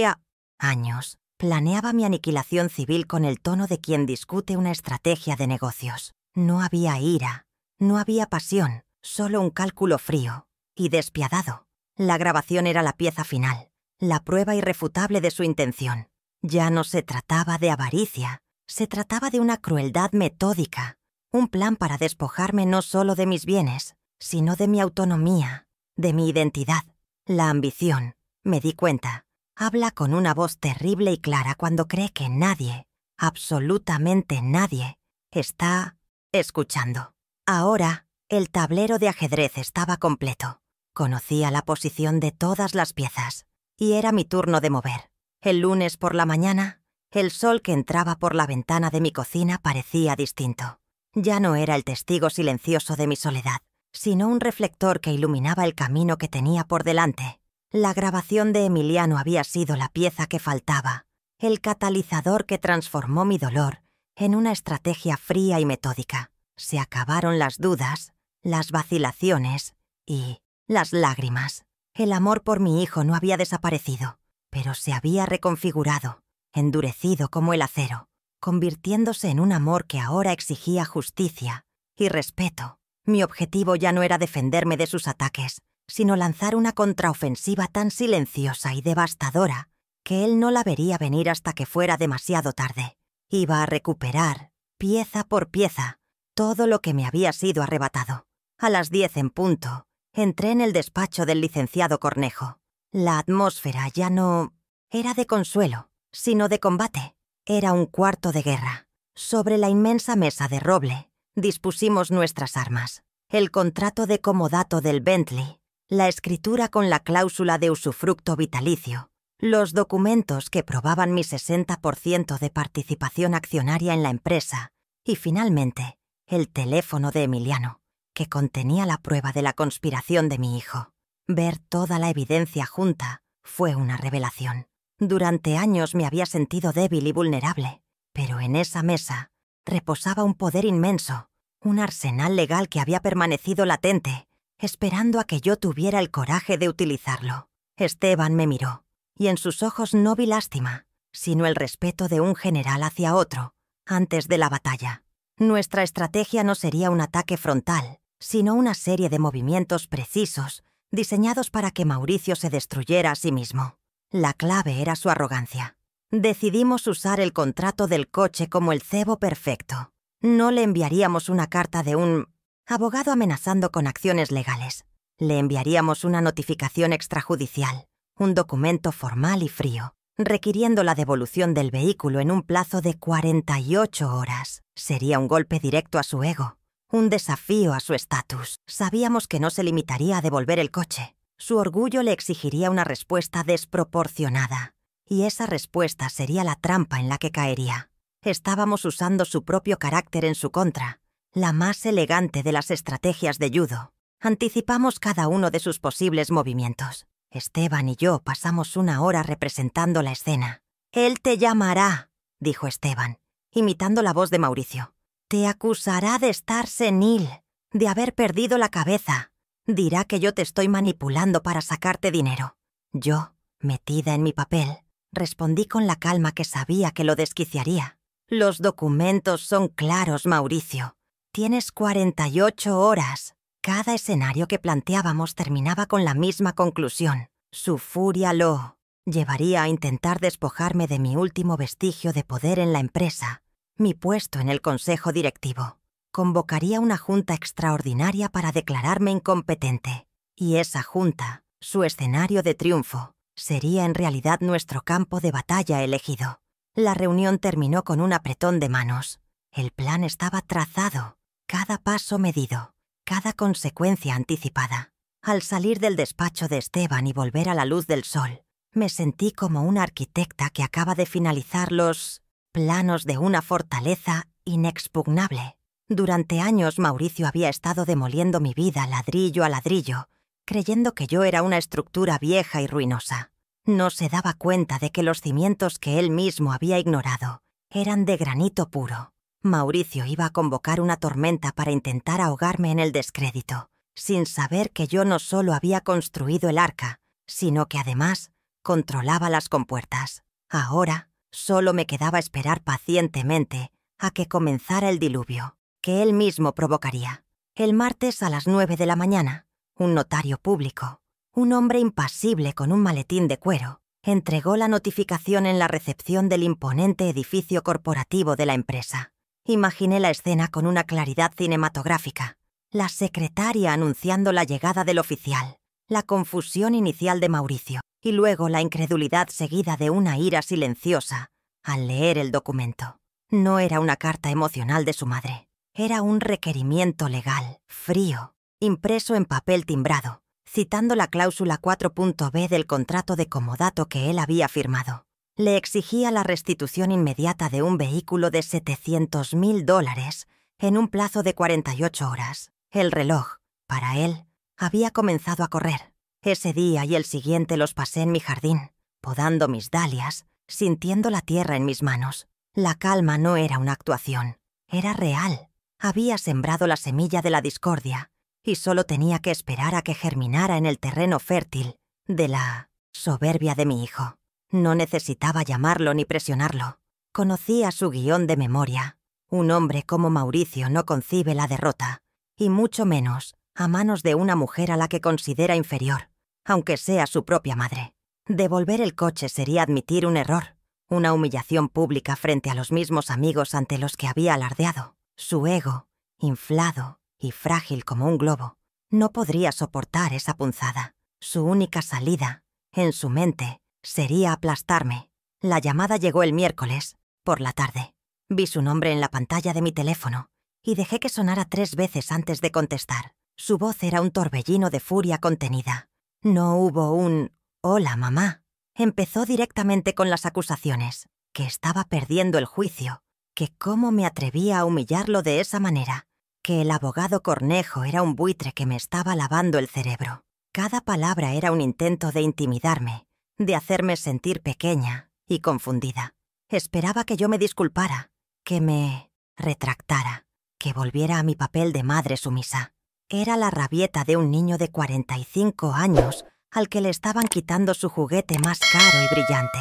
[SPEAKER 1] años, planeaba mi aniquilación civil con el tono de quien discute una estrategia de negocios. No había ira, no había pasión, solo un cálculo frío y despiadado. La grabación era la pieza final, la prueba irrefutable de su intención. Ya no se trataba de avaricia, se trataba de una crueldad metódica, un plan para despojarme no solo de mis bienes, sino de mi autonomía, de mi identidad. La ambición, me di cuenta, habla con una voz terrible y clara cuando cree que nadie, absolutamente nadie, está escuchando. Ahora, el tablero de ajedrez estaba completo. Conocía la posición de todas las piezas, y era mi turno de mover. El lunes por la mañana, el sol que entraba por la ventana de mi cocina parecía distinto. Ya no era el testigo silencioso de mi soledad, sino un reflector que iluminaba el camino que tenía por delante. La grabación de Emiliano había sido la pieza que faltaba, el catalizador que transformó mi dolor en una estrategia fría y metódica. Se acabaron las dudas, las vacilaciones y las lágrimas. El amor por mi hijo no había desaparecido, pero se había reconfigurado, endurecido como el acero, convirtiéndose en un amor que ahora exigía justicia y respeto. Mi objetivo ya no era defenderme de sus ataques, sino lanzar una contraofensiva tan silenciosa y devastadora que él no la vería venir hasta que fuera demasiado tarde. Iba a recuperar, pieza por pieza, todo lo que me había sido arrebatado. A las 10 en punto, entré en el despacho del licenciado Cornejo. La atmósfera ya no era de consuelo, sino de combate. Era un cuarto de guerra. Sobre la inmensa mesa de roble, dispusimos nuestras armas. El contrato de comodato del Bentley, la escritura con la cláusula de usufructo vitalicio, los documentos que probaban mi 60% de participación accionaria en la empresa y, finalmente, el teléfono de Emiliano, que contenía la prueba de la conspiración de mi hijo. Ver toda la evidencia junta fue una revelación. Durante años me había sentido débil y vulnerable, pero en esa mesa reposaba un poder inmenso, un arsenal legal que había permanecido latente, esperando a que yo tuviera el coraje de utilizarlo. Esteban me miró, y en sus ojos no vi lástima, sino el respeto de un general hacia otro, antes de la batalla. Nuestra estrategia no sería un ataque frontal, sino una serie de movimientos precisos, diseñados para que Mauricio se destruyera a sí mismo. La clave era su arrogancia. Decidimos usar el contrato del coche como el cebo perfecto. No le enviaríamos una carta de un abogado amenazando con acciones legales. Le enviaríamos una notificación extrajudicial, un documento formal y frío, requiriendo la devolución del vehículo en un plazo de 48 horas. Sería un golpe directo a su ego, un desafío a su estatus. Sabíamos que no se limitaría a devolver el coche. Su orgullo le exigiría una respuesta desproporcionada, y esa respuesta sería la trampa en la que caería. Estábamos usando su propio carácter en su contra, la más elegante de las estrategias de judo. Anticipamos cada uno de sus posibles movimientos. Esteban y yo pasamos una hora representando la escena. «Él te llamará», dijo Esteban, imitando la voz de Mauricio. «Te acusará de estar senil, de haber perdido la cabeza. Dirá que yo te estoy manipulando para sacarte dinero». Yo, metida en mi papel, respondí con la calma que sabía que lo desquiciaría. «Los documentos son claros, Mauricio. Tienes 48 horas». Cada escenario que planteábamos terminaba con la misma conclusión. Su furia lo llevaría a intentar despojarme de mi último vestigio de poder en la empresa, mi puesto en el consejo directivo. Convocaría una junta extraordinaria para declararme incompetente. Y esa junta, su escenario de triunfo, sería en realidad nuestro campo de batalla elegido. La reunión terminó con un apretón de manos. El plan estaba trazado, cada paso medido, cada consecuencia anticipada. Al salir del despacho de Esteban y volver a la luz del sol, me sentí como una arquitecta que acaba de finalizar los planos de una fortaleza inexpugnable. Durante años Mauricio había estado demoliendo mi vida ladrillo a ladrillo, creyendo que yo era una estructura vieja y ruinosa. No se daba cuenta de que los cimientos que él mismo había ignorado eran de granito puro. Mauricio iba a convocar una tormenta para intentar ahogarme en el descrédito, sin saber que yo no solo había construido el arca, sino que además controlaba las compuertas. Ahora solo me quedaba esperar pacientemente a que comenzara el diluvio, que él mismo provocaría. El martes a las 9 de la mañana, un notario público, un hombre impasible con un maletín de cuero, entregó la notificación en la recepción del imponente edificio corporativo de la empresa. Imaginé la escena con una claridad cinematográfica. La secretaria anunciando la llegada del oficial, la confusión inicial de Mauricio y luego la incredulidad seguida de una ira silenciosa al leer el documento. No era una carta emocional de su madre. Era un requerimiento legal, frío, impreso en papel timbrado, citando la cláusula 4.b del contrato de comodato que él había firmado. Le exigía la restitución inmediata de un vehículo de $700.000 en un plazo de 48 horas. El reloj, para él, había comenzado a correr. Ese día y el siguiente los pasé en mi jardín, podando mis dalias, sintiendo la tierra en mis manos. La calma no era una actuación, era real. Había sembrado la semilla de la discordia y solo tenía que esperar a que germinara en el terreno fértil de la soberbia de mi hijo. No necesitaba llamarlo ni presionarlo. Conocía su guión de memoria. Un hombre como Mauricio no concibe la derrota, y mucho menos a manos de una mujer a la que considera inferior, aunque sea su propia madre. Devolver el coche sería admitir un error, una humillación pública frente a los mismos amigos ante los que había alardeado. Su ego, inflado y frágil como un globo, no podría soportar esa punzada. Su única salida, en su mente, sería aplastarme. La llamada llegó el miércoles, por la tarde. Vi su nombre en la pantalla de mi teléfono y dejé que sonara 3 veces antes de contestar. Su voz era un torbellino de furia contenida. No hubo un «Hola, mamá». Empezó directamente con las acusaciones, que estaba perdiendo el juicio, que cómo me atrevía a humillarlo de esa manera, que el abogado Cornejo era un buitre que me estaba lavando el cerebro. Cada palabra era un intento de intimidarme, de hacerme sentir pequeña y confundida. Esperaba que yo me disculpara, que me retractara, que volviera a mi papel de madre sumisa. Era la rabieta de un niño de 45 años al que le estaban quitando su juguete más caro y brillante.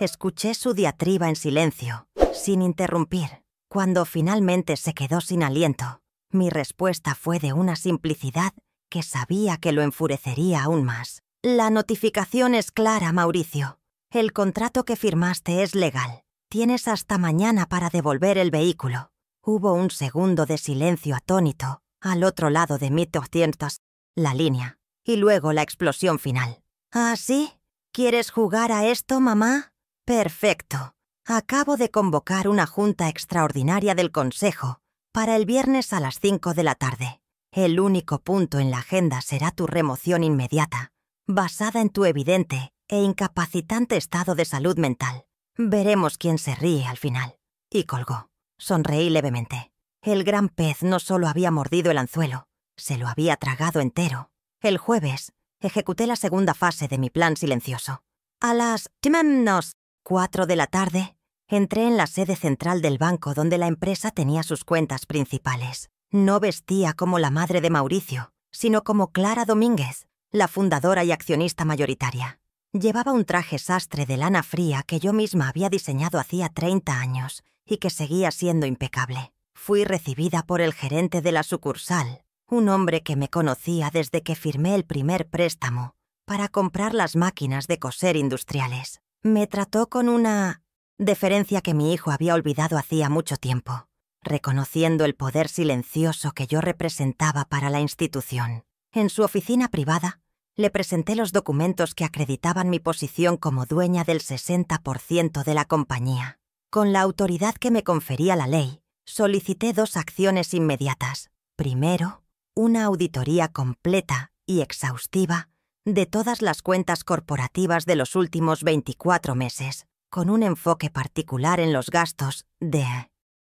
[SPEAKER 1] Escuché su diatriba en silencio, sin interrumpir. Cuando finalmente se quedó sin aliento, mi respuesta fue de una simplicidad que sabía que lo enfurecería aún más. La notificación es clara, Mauricio. El contrato que firmaste es legal. Tienes hasta mañana para devolver el vehículo. Hubo un segundo de silencio atónito al otro lado de 1200, la línea, y luego la explosión final. ¿Ah, sí? ¿Quieres jugar a esto, mamá? Perfecto. Acabo de convocar una junta extraordinaria del Consejo para el viernes a las 5 de la tarde. El único punto en la agenda será tu remoción inmediata, basada en tu evidente e incapacitante estado de salud mental. Veremos quién se ríe al final. Y colgó. Sonreí levemente. El gran pez no solo había mordido el anzuelo, se lo había tragado entero. El jueves, ejecuté la segunda fase de mi plan silencioso. A las 4 de la tarde, entré en la sede central del banco donde la empresa tenía sus cuentas principales. No vestía como la madre de Mauricio, sino como Clara Domínguez, la fundadora y accionista mayoritaria. Llevaba un traje sastre de lana fría que yo misma había diseñado hacía 30 años y que seguía siendo impecable. Fui recibida por el gerente de la sucursal, un hombre que me conocía desde que firmé el primer préstamo para comprar las máquinas de coser industriales. Me trató con una deferencia que mi hijo había olvidado hacía mucho tiempo, reconociendo el poder silencioso que yo representaba para la institución. En su oficina privada, le presenté los documentos que acreditaban mi posición como dueña del 60% de la compañía. Con la autoridad que me confería la ley, solicité 2 acciones inmediatas. Primero, una auditoría completa y exhaustiva de todas las cuentas corporativas de los últimos 24 meses, con un enfoque particular en los gastos de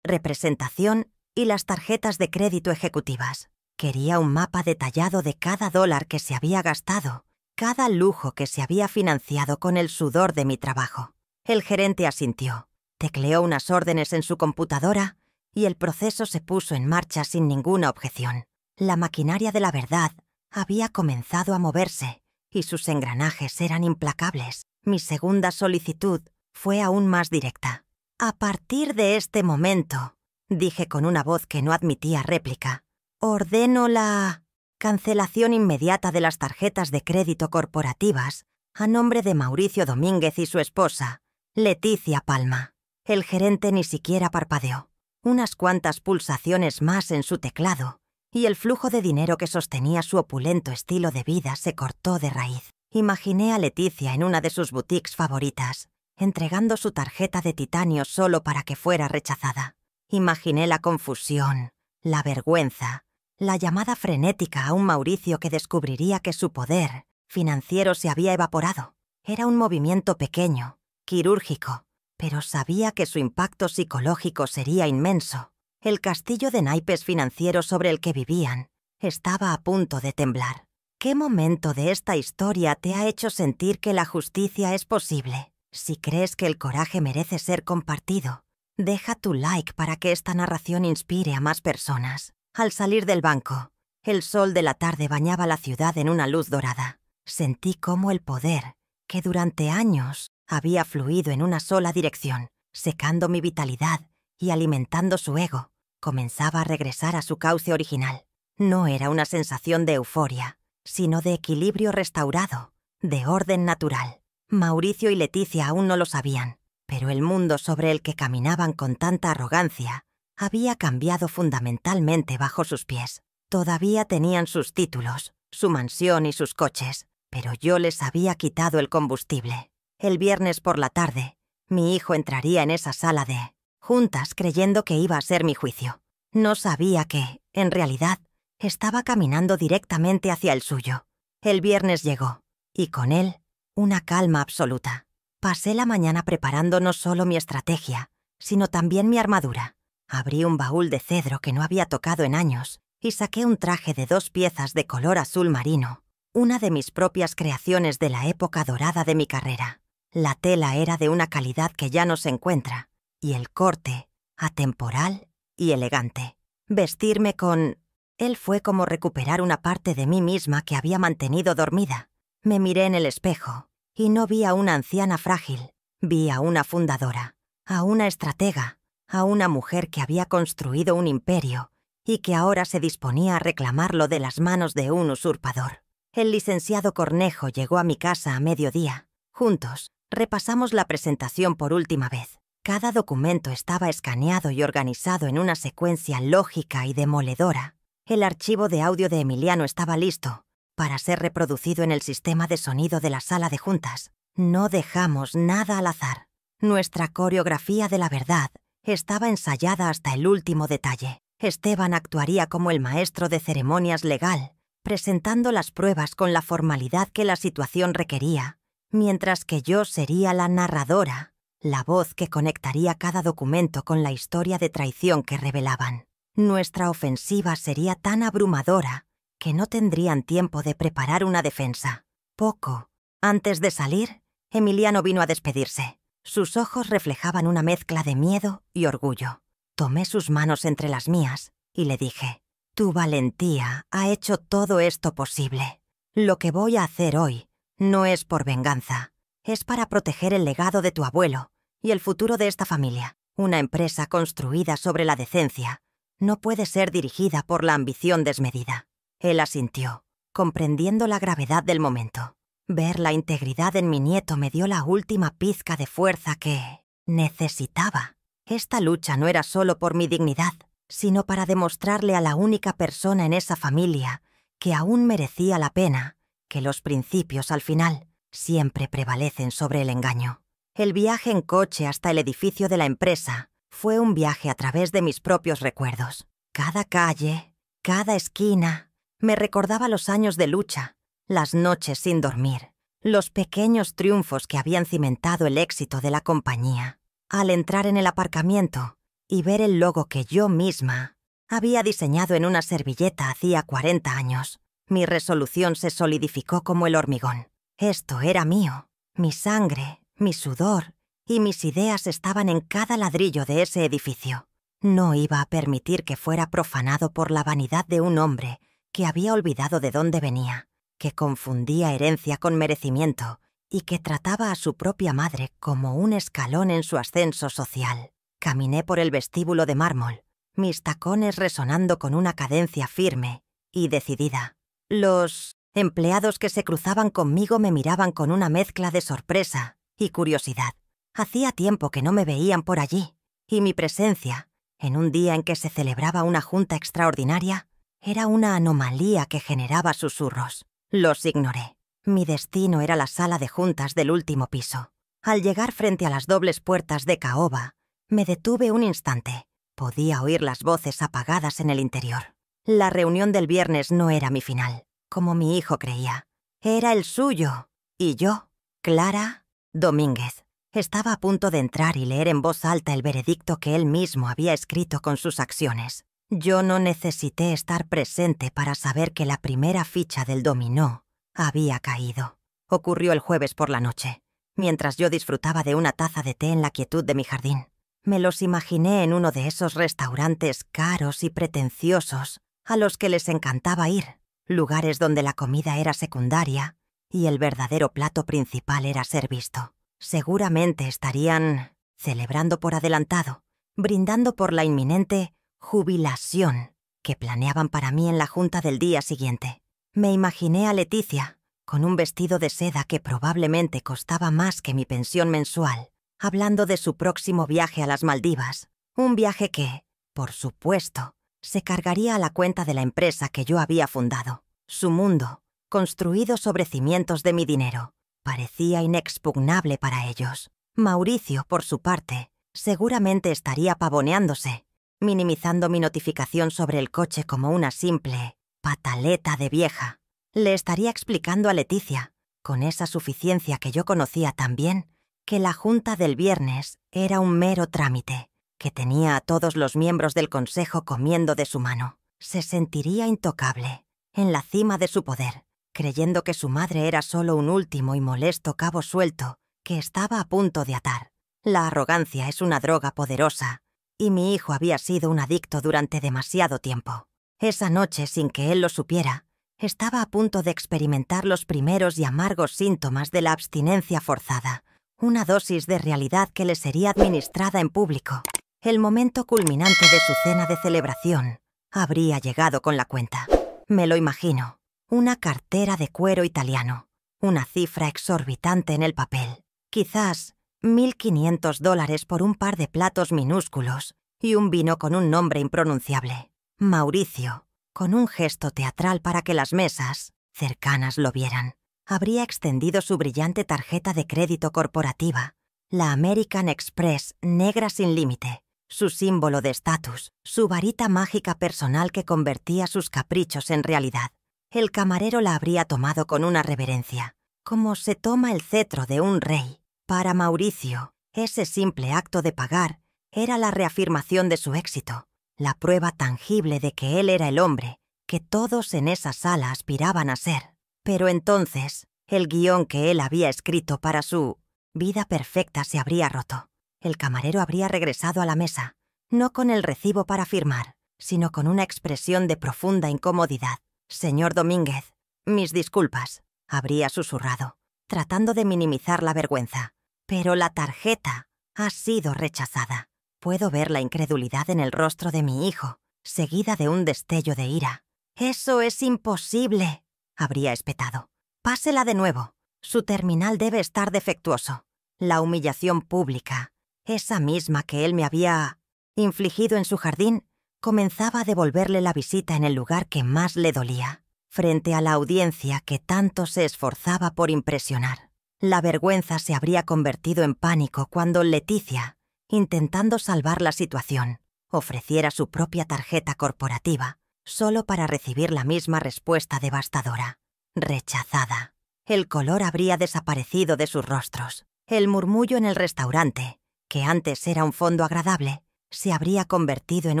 [SPEAKER 1] representación y las tarjetas de crédito ejecutivas. Quería un mapa detallado de cada dólar que se había gastado, cada lujo que se había financiado con el sudor de mi trabajo. El gerente asintió, tecleó unas órdenes en su computadora y el proceso se puso en marcha sin ninguna objeción. La maquinaria de la verdad había comenzado a moverse y sus engranajes eran implacables. Mi segunda solicitud fue aún más directa. A partir de este momento, dije con una voz que no admitía réplica, ordeno la cancelación inmediata de las tarjetas de crédito corporativas a nombre de Mauricio Domínguez y su esposa, Leticia Palma. El gerente ni siquiera parpadeó. Unas cuantas pulsaciones más en su teclado y el flujo de dinero que sostenía su opulento estilo de vida se cortó de raíz. Imaginé a Leticia en una de sus boutiques favoritas, entregando su tarjeta de titanio solo para que fuera rechazada. Imaginé la confusión, la vergüenza, la llamada frenética a un Mauricio que descubriría que su poder financiero se había evaporado. Era un movimiento pequeño, quirúrgico, pero sabía que su impacto psicológico sería inmenso. El castillo de naipes financieros sobre el que vivían estaba a punto de temblar. ¿Qué momento de esta historia te ha hecho sentir que la justicia es posible? Si crees que el coraje merece ser compartido, deja tu like para que esta narración inspire a más personas. Al salir del banco, el sol de la tarde bañaba la ciudad en una luz dorada. Sentí cómo el poder, que durante años había fluido en una sola dirección, secando mi vitalidad y alimentando su ego, comenzaba a regresar a su cauce original. No era una sensación de euforia, sino de equilibrio restaurado, de orden natural. Mauricio y Leticia aún no lo sabían, pero el mundo sobre el que caminaban con tanta arrogancia había cambiado fundamentalmente bajo sus pies. Todavía tenían sus títulos, su mansión y sus coches, pero yo les había quitado el combustible. El viernes por la tarde, mi hijo entraría en esa sala de juntas creyendo que iba a ser mi juicio. No sabía que, en realidad, estaba caminando directamente hacia el suyo. El viernes llegó, y con él, una calma absoluta. Pasé la mañana preparando no solo mi estrategia, sino también mi armadura. Abrí un baúl de cedro que no había tocado en años y saqué un traje de 2 piezas de color azul marino, una de mis propias creaciones de la época dorada de mi carrera. La tela era de una calidad que ya no se encuentra, y el corte, atemporal y elegante. Vestirme con Él fue como recuperar una parte de mí misma que había mantenido dormida. Me miré en el espejo y no vi a una anciana frágil. Vi a una fundadora, a una estratega, a una mujer que había construido un imperio y que ahora se disponía a reclamarlo de las manos de un usurpador. El licenciado Cornejo llegó a mi casa a mediodía. Juntos, repasamos la presentación por última vez. Cada documento estaba escaneado y organizado en una secuencia lógica y demoledora. El archivo de audio de Emiliano estaba listo para ser reproducido en el sistema de sonido de la sala de juntas. No dejamos nada al azar. Nuestra coreografía de la verdad estaba ensayada hasta el último detalle. Esteban actuaría como el maestro de ceremonias legal, presentando las pruebas con la formalidad que la situación requería, mientras que yo sería la narradora, la voz que conectaría cada documento con la historia de traición que revelaban. Nuestra ofensiva sería tan abrumadora que no tendrían tiempo de preparar una defensa. Poco antes de salir, Emiliano vino a despedirse. Sus ojos reflejaban una mezcla de miedo y orgullo. Tomé sus manos entre las mías y le dije: «Tu valentía ha hecho todo esto posible. Lo que voy a hacer hoy no es por venganza, es para proteger el legado de tu abuelo y el futuro de esta familia. Una empresa construida sobre la decencia no puede ser dirigida por la ambición desmedida». Él asintió, comprendiendo la gravedad del momento. Ver la integridad en mi nieto me dio la última pizca de fuerza que necesitaba. Esta lucha no era solo por mi dignidad, sino para demostrarle a la única persona en esa familia que aún merecía la pena, que los principios al final siempre prevalecen sobre el engaño. El viaje en coche hasta el edificio de la empresa fue un viaje a través de mis propios recuerdos. Cada calle, cada esquina, me recordaba los años de lucha, las noches sin dormir, los pequeños triunfos que habían cimentado el éxito de la compañía. Al entrar en el aparcamiento y ver el logo que yo misma había diseñado en una servilleta hacía 40 años, mi resolución se solidificó como el hormigón. Esto era mío. Mi sangre, mi sudor y mis ideas estaban en cada ladrillo de ese edificio. No iba a permitir que fuera profanado por la vanidad de un hombre que había olvidado de dónde venía, que confundía herencia con merecimiento y que trataba a su propia madre como un escalón en su ascenso social. Caminé por el vestíbulo de mármol, mis tacones resonando con una cadencia firme y decidida. Los empleados que se cruzaban conmigo me miraban con una mezcla de sorpresa y curiosidad. Hacía tiempo que no me veían por allí, y mi presencia, en un día en que se celebraba una junta extraordinaria, era una anomalía que generaba susurros. Los ignoré. Mi destino era la sala de juntas del último piso. Al llegar frente a las dobles puertas de caoba, me detuve un instante. Podía oír las voces apagadas en el interior. La reunión del viernes no era mi final, como mi hijo creía. Era el suyo. Y yo, Clara Domínguez, estaba a punto de entrar y leer en voz alta el veredicto que él mismo había escrito con sus acciones. Yo no necesité estar presente para saber que la primera ficha del dominó había caído. Ocurrió el jueves por la noche, mientras yo disfrutaba de una taza de té en la quietud de mi jardín. Me los imaginé en uno de esos restaurantes caros y pretenciosos a los que les encantaba ir, lugares donde la comida era secundaria y el verdadero plato principal era ser visto. Seguramente estarían celebrando por adelantado, brindando por la inminente jubilación que planeaban para mí en la junta del día siguiente. Me imaginé a Leticia, con un vestido de seda que probablemente costaba más que mi pensión mensual, hablando de su próximo viaje a las Maldivas, un viaje que, por supuesto, se cargaría a la cuenta de la empresa que yo había fundado. Su mundo, construido sobre cimientos de mi dinero, parecía inexpugnable para ellos. Mauricio, por su parte, seguramente estaría pavoneándose, minimizando mi notificación sobre el coche como una simple pataleta de vieja. Le estaría explicando a Leticia, con esa suficiencia que yo conocía tan bien, que la junta del viernes era un mero trámite, que tenía a todos los miembros del consejo comiendo de su mano. Se sentiría intocable, en la cima de su poder, creyendo que su madre era solo un último y molesto cabo suelto que estaba a punto de atar. La arrogancia es una droga poderosa, y mi hijo había sido un adicto durante demasiado tiempo. Esa noche, sin que él lo supiera, estaba a punto de experimentar los primeros y amargos síntomas de la abstinencia forzada, una dosis de realidad que le sería administrada en público. El momento culminante de su cena de celebración habría llegado con la cuenta. Me lo imagino. Una cartera de cuero italiano. Una cifra exorbitante en el papel. Quizás $1.500 por un par de platos minúsculos y un vino con un nombre impronunciable. Mauricio, con un gesto teatral para que las mesas cercanas lo vieran, habría extendido su brillante tarjeta de crédito corporativa, la American Express negra sin límite, su símbolo de estatus, su varita mágica personal que convertía sus caprichos en realidad. El camarero la habría tomado con una reverencia, como se toma el cetro de un rey. Para Mauricio, ese simple acto de pagar era la reafirmación de su éxito, la prueba tangible de que él era el hombre que todos en esa sala aspiraban a ser. Pero entonces, el guión que él había escrito para su vida perfecta se habría roto. El camarero habría regresado a la mesa, no con el recibo para firmar, sino con una expresión de profunda incomodidad. «Señor Domínguez, mis disculpas», habría susurrado, tratando de minimizar la vergüenza. «Pero la tarjeta ha sido rechazada». Puedo ver la incredulidad en el rostro de mi hijo, seguida de un destello de ira. «¡Eso es imposible!», habría espetado. «Pásela de nuevo. Su terminal debe estar defectuoso». La humillación pública, esa misma que él me había infligido en su jardín, comenzaba a devolverle la visita en el lugar que más le dolía, frente a la audiencia que tanto se esforzaba por impresionar. La vergüenza se habría convertido en pánico cuando Leticia, intentando salvar la situación, ofreciera su propia tarjeta corporativa, solo para recibir la misma respuesta devastadora. Rechazada. El color habría desaparecido de sus rostros. El murmullo en el restaurante, que antes era un fondo agradable, se habría convertido en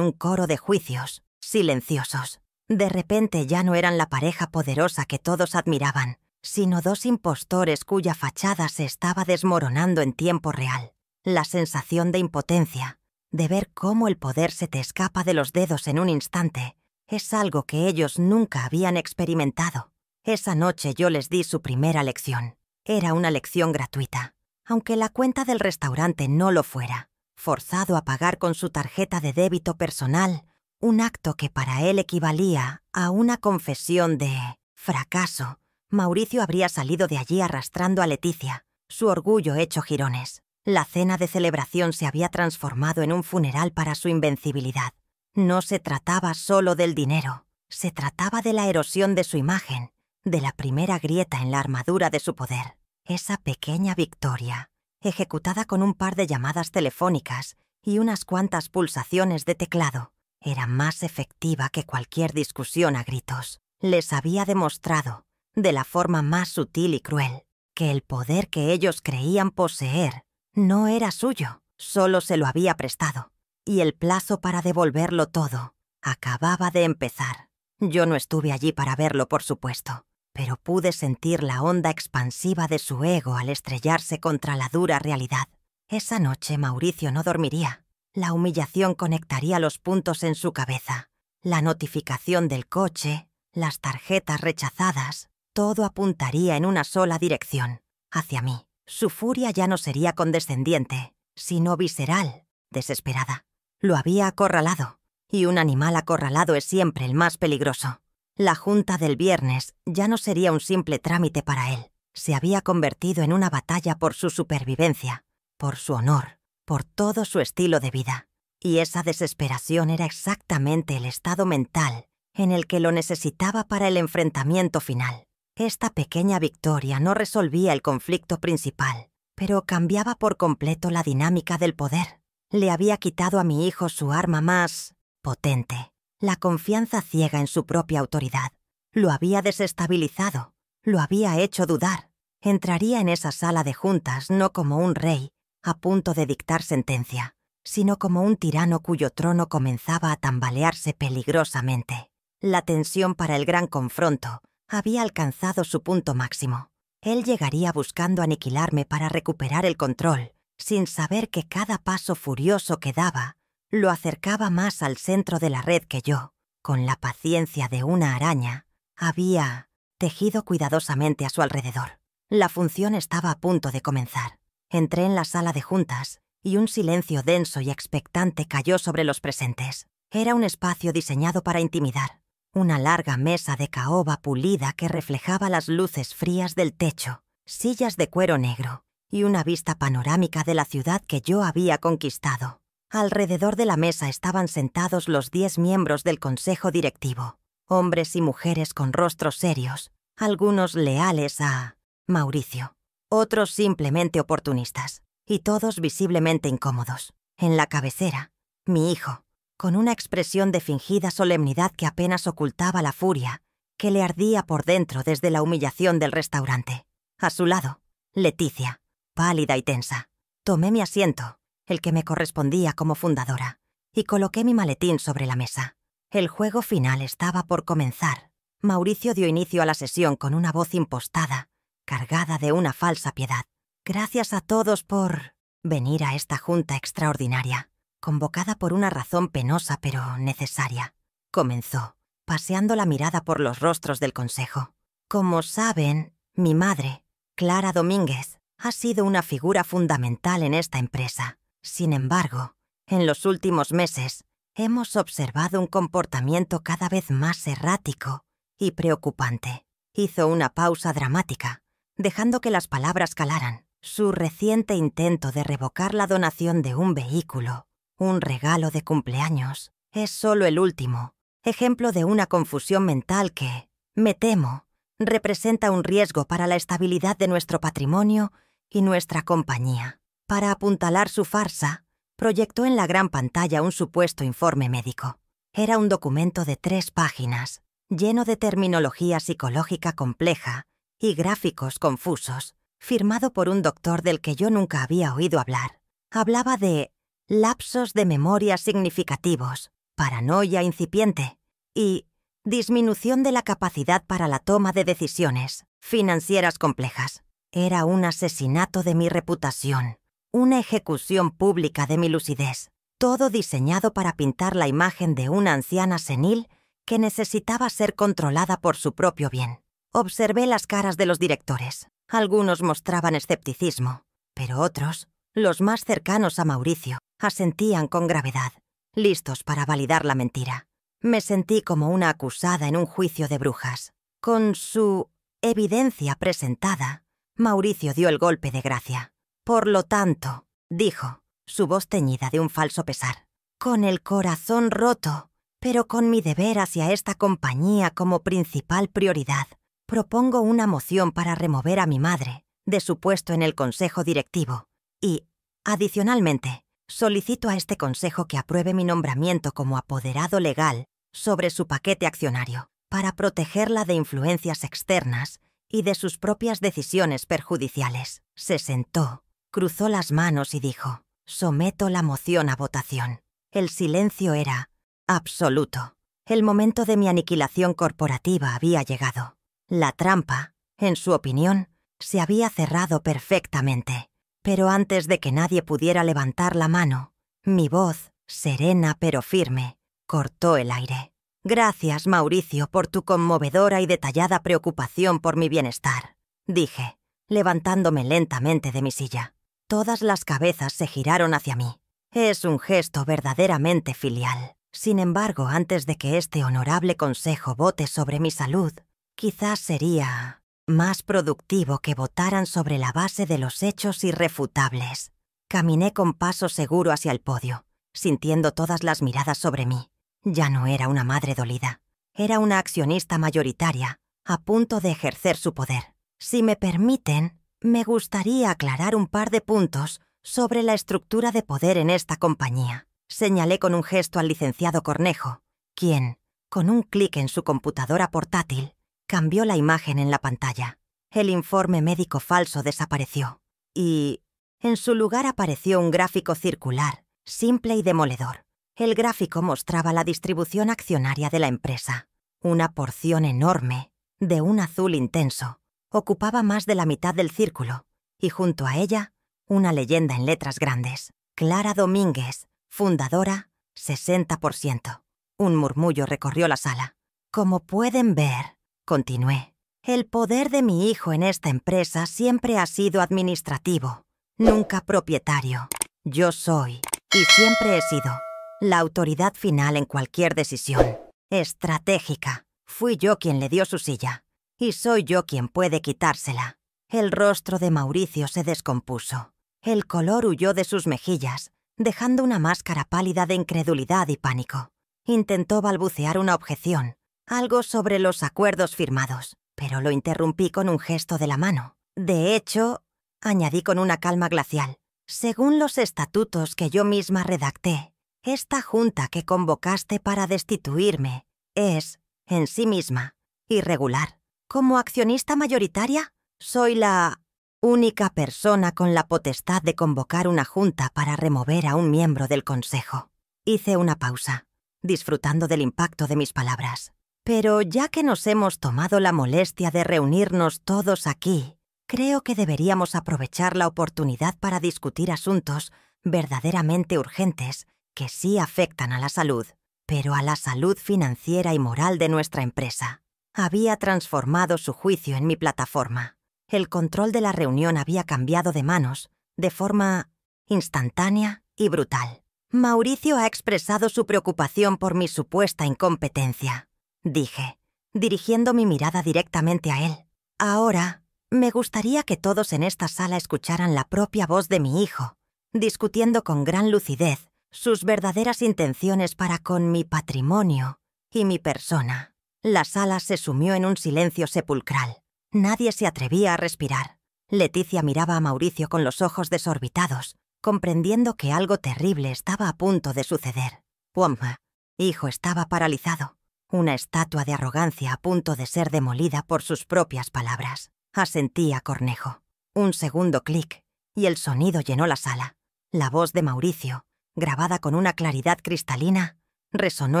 [SPEAKER 1] un coro de juicios, silenciosos. De repente ya no eran la pareja poderosa que todos admiraban, sino dos impostores cuya fachada se estaba desmoronando en tiempo real. La sensación de impotencia, de ver cómo el poder se te escapa de los dedos en un instante, es algo que ellos nunca habían experimentado. Esa noche yo les di su primera lección. Era una lección gratuita, aunque la cuenta del restaurante no lo fuera. Forzado a pagar con su tarjeta de débito personal, un acto que para él equivalía a una confesión de fracaso, Mauricio habría salido de allí arrastrando a Leticia, su orgullo hecho jirones. La cena de celebración se había transformado en un funeral para su invencibilidad. No se trataba solo del dinero, se trataba de la erosión de su imagen, de la primera grieta en la armadura de su poder. Esa pequeña victoria, ejecutada con un par de llamadas telefónicas y unas cuantas pulsaciones de teclado, era más efectiva que cualquier discusión a gritos. Les había demostrado, de la forma más sutil y cruel, que el poder que ellos creían poseer no era suyo, solo se lo había prestado, y el plazo para devolverlo todo acababa de empezar. Yo no estuve allí para verlo, por supuesto, pero pude sentir la onda expansiva de su ego al estrellarse contra la dura realidad. Esa noche Mauricio no dormiría. La humillación conectaría los puntos en su cabeza. La notificación del coche, las tarjetas rechazadas, todo apuntaría en una sola dirección, hacia mí. Su furia ya no sería condescendiente, sino visceral, desesperada. Lo había acorralado, y un animal acorralado es siempre el más peligroso. La junta del viernes ya no sería un simple trámite para él. Se había convertido en una batalla por su supervivencia, por su honor, por todo su estilo de vida. Y esa desesperación era exactamente el estado mental en el que lo necesitaba para el enfrentamiento final. Esta pequeña victoria no resolvía el conflicto principal, pero cambiaba por completo la dinámica del poder. Le había quitado a mi hijo su arma más potente, la confianza ciega en su propia autoridad. Lo había desestabilizado, lo había hecho dudar. Entraría en esa sala de juntas no como un rey a punto de dictar sentencia, sino como un tirano cuyo trono comenzaba a tambalearse peligrosamente. La tensión para el gran confronto había alcanzado su punto máximo. Él llegaría buscando aniquilarme para recuperar el control, sin saber que cada paso furioso que daba lo acercaba más al centro de la red que yo, con la paciencia de una araña, había tejido cuidadosamente a su alrededor. La función estaba a punto de comenzar. Entré en la sala de juntas y un silencio denso y expectante cayó sobre los presentes. Era un espacio diseñado para intimidar. Una larga mesa de caoba pulida que reflejaba las luces frías del techo, sillas de cuero negro y una vista panorámica de la ciudad que yo había conquistado. Alrededor de la mesa estaban sentados los 10 miembros del consejo directivo, hombres y mujeres con rostros serios, algunos leales a Mauricio, otros simplemente oportunistas, y todos visiblemente incómodos. En la cabecera, mi hijo, con una expresión de fingida solemnidad que apenas ocultaba la furia que le ardía por dentro desde la humillación del restaurante. A su lado, Leticia, pálida y tensa. Tomé mi asiento, el que me correspondía como fundadora, y coloqué mi maletín sobre la mesa. El juego final estaba por comenzar. Mauricio dio inicio a la sesión con una voz impostada, cargada de una falsa piedad. Gracias a todos por venir a esta junta extraordinaria, convocada por una razón penosa pero necesaria. Comenzó, paseando la mirada por los rostros del consejo. Como saben, mi madre, Clara Domínguez, ha sido una figura fundamental en esta empresa. Sin embargo, en los últimos meses hemos observado un comportamiento cada vez más errático y preocupante. Hizo una pausa dramática, dejando que las palabras calaran. Su reciente intento de revocar la donación de un vehículo, un regalo de cumpleaños, es solo el último ejemplo de una confusión mental que, me temo, representa un riesgo para la estabilidad de nuestro patrimonio y nuestra compañía. Para apuntalar su farsa, proyectó en la gran pantalla un supuesto informe médico. Era un documento de 3 páginas, lleno de terminología psicológica compleja y gráficos confusos, firmado por un doctor del que yo nunca había oído hablar. Hablaba de lapsos de memoria significativos, paranoia incipiente y disminución de la capacidad para la toma de decisiones financieras complejas. Era un asesinato de mi reputación, una ejecución pública de mi lucidez, todo diseñado para pintar la imagen de una anciana senil que necesitaba ser controlada por su propio bien. Observé las caras de los directores. Algunos mostraban escepticismo, pero otros, los más cercanos a Mauricio, asentían con gravedad, listos para validar la mentira. Me sentí como una acusada en un juicio de brujas. Con su evidencia presentada, Mauricio dio el golpe de gracia. Por lo tanto, dijo, su voz teñida de un falso pesar, con el corazón roto, pero con mi deber hacia esta compañía como principal prioridad, propongo una moción para remover a mi madre de su puesto en el consejo directivo y, adicionalmente, solicito a este consejo que apruebe mi nombramiento como apoderado legal sobre su paquete accionario para protegerla de influencias externas y de sus propias decisiones perjudiciales. Se sentó, cruzó las manos y dijo, someto la moción a votación. El silencio era absoluto. El momento de mi aniquilación corporativa había llegado. La trampa, en su opinión, se había cerrado perfectamente. Pero antes de que nadie pudiera levantar la mano, mi voz, serena pero firme, cortó el aire. Gracias, Mauricio, por tu conmovedora y detallada preocupación por mi bienestar, dije, levantándome lentamente de mi silla. Todas las cabezas se giraron hacia mí. Es un gesto verdaderamente filial. Sin embargo, antes de que este honorable consejo vote sobre mi salud, quizás sería más productivo que votaran sobre la base de los hechos irrefutables. Caminé con paso seguro hacia el podio, sintiendo todas las miradas sobre mí. Ya no era una madre dolida. Era una accionista mayoritaria, a punto de ejercer su poder. Si me permiten, me gustaría aclarar un par de puntos sobre la estructura de poder en esta compañía. Señalé con un gesto al licenciado Cornejo, quien, con un clic en su computadora portátil, cambió la imagen en la pantalla. El informe médico falso desapareció y, en su lugar apareció un gráfico circular, simple y demoledor. El gráfico mostraba la distribución accionaria de la empresa. Una porción enorme, de un azul intenso, ocupaba más de la mitad del círculo, y junto a ella, una leyenda en letras grandes. Clara Domínguez, fundadora, 60%. Un murmullo recorrió la sala. Como pueden ver, continué, el poder de mi hijo en esta empresa siempre ha sido administrativo, nunca propietario. Yo soy, y siempre he sido, la autoridad final en cualquier decisión. Estratégica. Fui yo quien le dio su silla, y soy yo quien puede quitársela. El rostro de Mauricio se descompuso. El color huyó de sus mejillas, dejando una máscara pálida de incredulidad y pánico. Intentó balbucear una objeción, algo sobre los acuerdos firmados, pero lo interrumpí con un gesto de la mano. De hecho, añadí con una calma glacial, según los estatutos que yo misma redacté, esta junta que convocaste para destituirme es, en sí misma, irregular. Como accionista mayoritaria, soy la única persona con la potestad de convocar una junta para remover a un miembro del consejo. Hice una pausa, disfrutando del impacto de mis palabras. Pero ya que nos hemos tomado la molestia de reunirnos todos aquí, creo que deberíamos aprovechar la oportunidad para discutir asuntos verdaderamente urgentes que sí afectan a la salud, pero a la salud financiera y moral de nuestra empresa. Había transformado su juicio en mi plataforma. El control de la reunión había cambiado de manos, de forma instantánea y brutal. Mauricio ha expresado su preocupación por mi supuesta incompetencia, dije, dirigiendo mi mirada directamente a él. Ahora, me gustaría que todos en esta sala escucharan la propia voz de mi hijo, discutiendo con gran lucidez sus verdaderas intenciones para con mi patrimonio y mi persona. La sala se sumió en un silencio sepulcral. Nadie se atrevía a respirar. Leticia miraba a Mauricio con los ojos desorbitados, comprendiendo que algo terrible estaba a punto de suceder. Womma, hijo, estaba paralizado, una estatua de arrogancia a punto de ser demolida por sus propias palabras. Asentía Cornejo. Un segundo clic, y el sonido llenó la sala. La voz de Mauricio, grabada con una claridad cristalina, resonó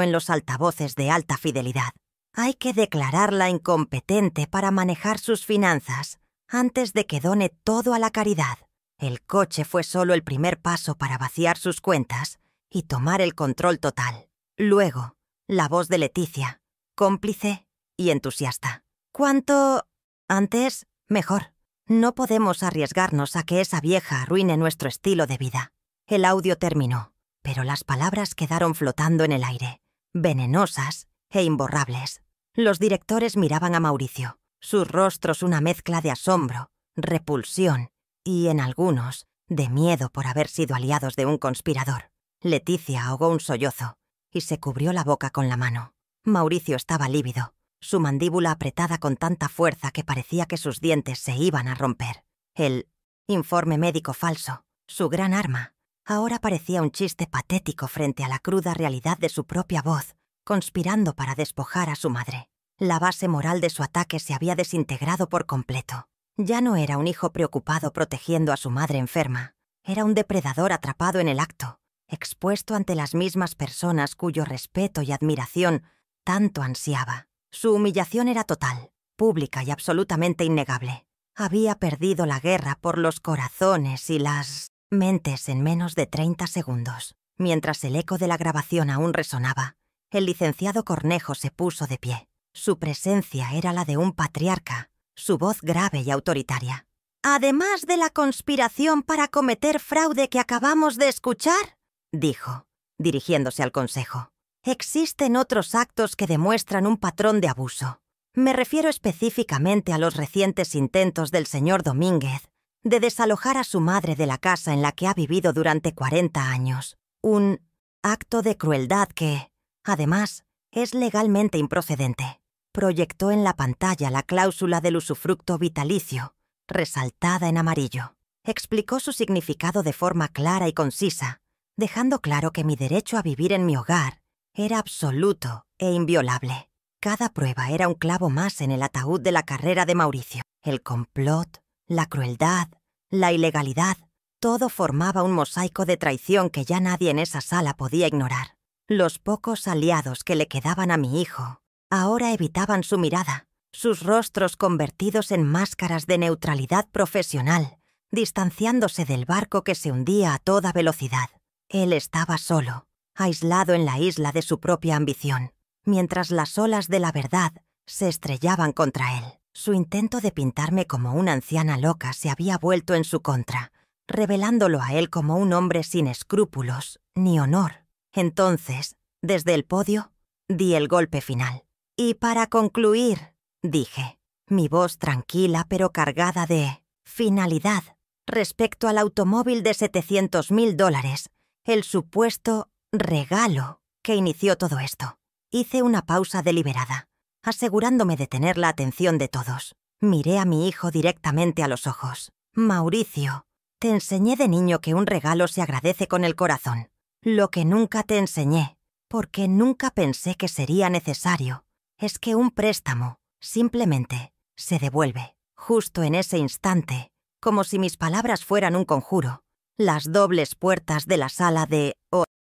[SPEAKER 1] en los altavoces de alta fidelidad. Hay que declararla incompetente para manejar sus finanzas antes de que done todo a la caridad. El coche fue solo el primer paso para vaciar sus cuentas y tomar el control total. Luego, la voz de Leticia, cómplice y entusiasta. Cuanto antes, mejor. No podemos arriesgarnos a que esa vieja arruine nuestro estilo de vida. El audio terminó, pero las palabras quedaron flotando en el aire, venenosas e imborrables. Los directores miraban a Mauricio, sus rostros una mezcla de asombro, repulsión y, en algunos, de miedo por haber sido aliados de un conspirador. Leticia ahogó un sollozo y se cubrió la boca con la mano. Mauricio estaba lívido, su mandíbula apretada con tanta fuerza que parecía que sus dientes se iban a romper. El informe médico falso, su gran arma, ahora parecía un chiste patético frente a la cruda realidad de su propia voz, conspirando para despojar a su madre. La base moral de su ataque se había desintegrado por completo. Ya no era un hijo preocupado protegiendo a su madre enferma. Era un depredador atrapado en el acto, expuesto ante las mismas personas cuyo respeto y admiración tanto ansiaba. Su humillación era total, pública y absolutamente innegable. Había perdido la guerra por los corazones y las mentes en menos de 30 segundos. Mientras el eco de la grabación aún resonaba, el licenciado Cornejo se puso de pie. Su presencia era la de un patriarca, su voz grave y autoritaria. «Además de la conspiración para cometer fraude que acabamos de escuchar», dijo, dirigiéndose al consejo, «existen otros actos que demuestran un patrón de abuso. Me refiero específicamente a los recientes intentos del señor Domínguez de desalojar a su madre de la casa en la que ha vivido durante 40 años. Un acto de crueldad que, además, es legalmente improcedente». Proyectó en la pantalla la cláusula del usufructo vitalicio, resaltada en amarillo. Explicó su significado de forma clara y concisa, dejando claro que mi derecho a vivir en mi hogar era absoluto e inviolable. Cada prueba era un clavo más en el ataúd de la carrera de Mauricio. El complot, la crueldad, la ilegalidad, todo formaba un mosaico de traición que ya nadie en esa sala podía ignorar. Los pocos aliados que le quedaban a mi hijo ahora evitaban su mirada, sus rostros convertidos en máscaras de neutralidad profesional, distanciándose del barco que se hundía a toda velocidad. Él estaba solo, aislado en la isla de su propia ambición, mientras las olas de la verdad se estrellaban contra él. Su intento de pintarme como una anciana loca se había vuelto en su contra, revelándolo a él como un hombre sin escrúpulos ni honor. Entonces, desde el podio, di el golpe final. «Y para concluir», dije, mi voz tranquila pero cargada de finalidad, respecto al automóvil de $700.000, el supuesto regalo que inició todo esto. Hice una pausa deliberada, asegurándome de tener la atención de todos. Miré a mi hijo directamente a los ojos. «Mauricio, te enseñé de niño que un regalo se agradece con el corazón. Lo que nunca te enseñé, porque nunca pensé que sería necesario, es que un préstamo simplemente se devuelve». Justo en ese instante, como si mis palabras fueran un conjuro, las dobles puertas de la sala de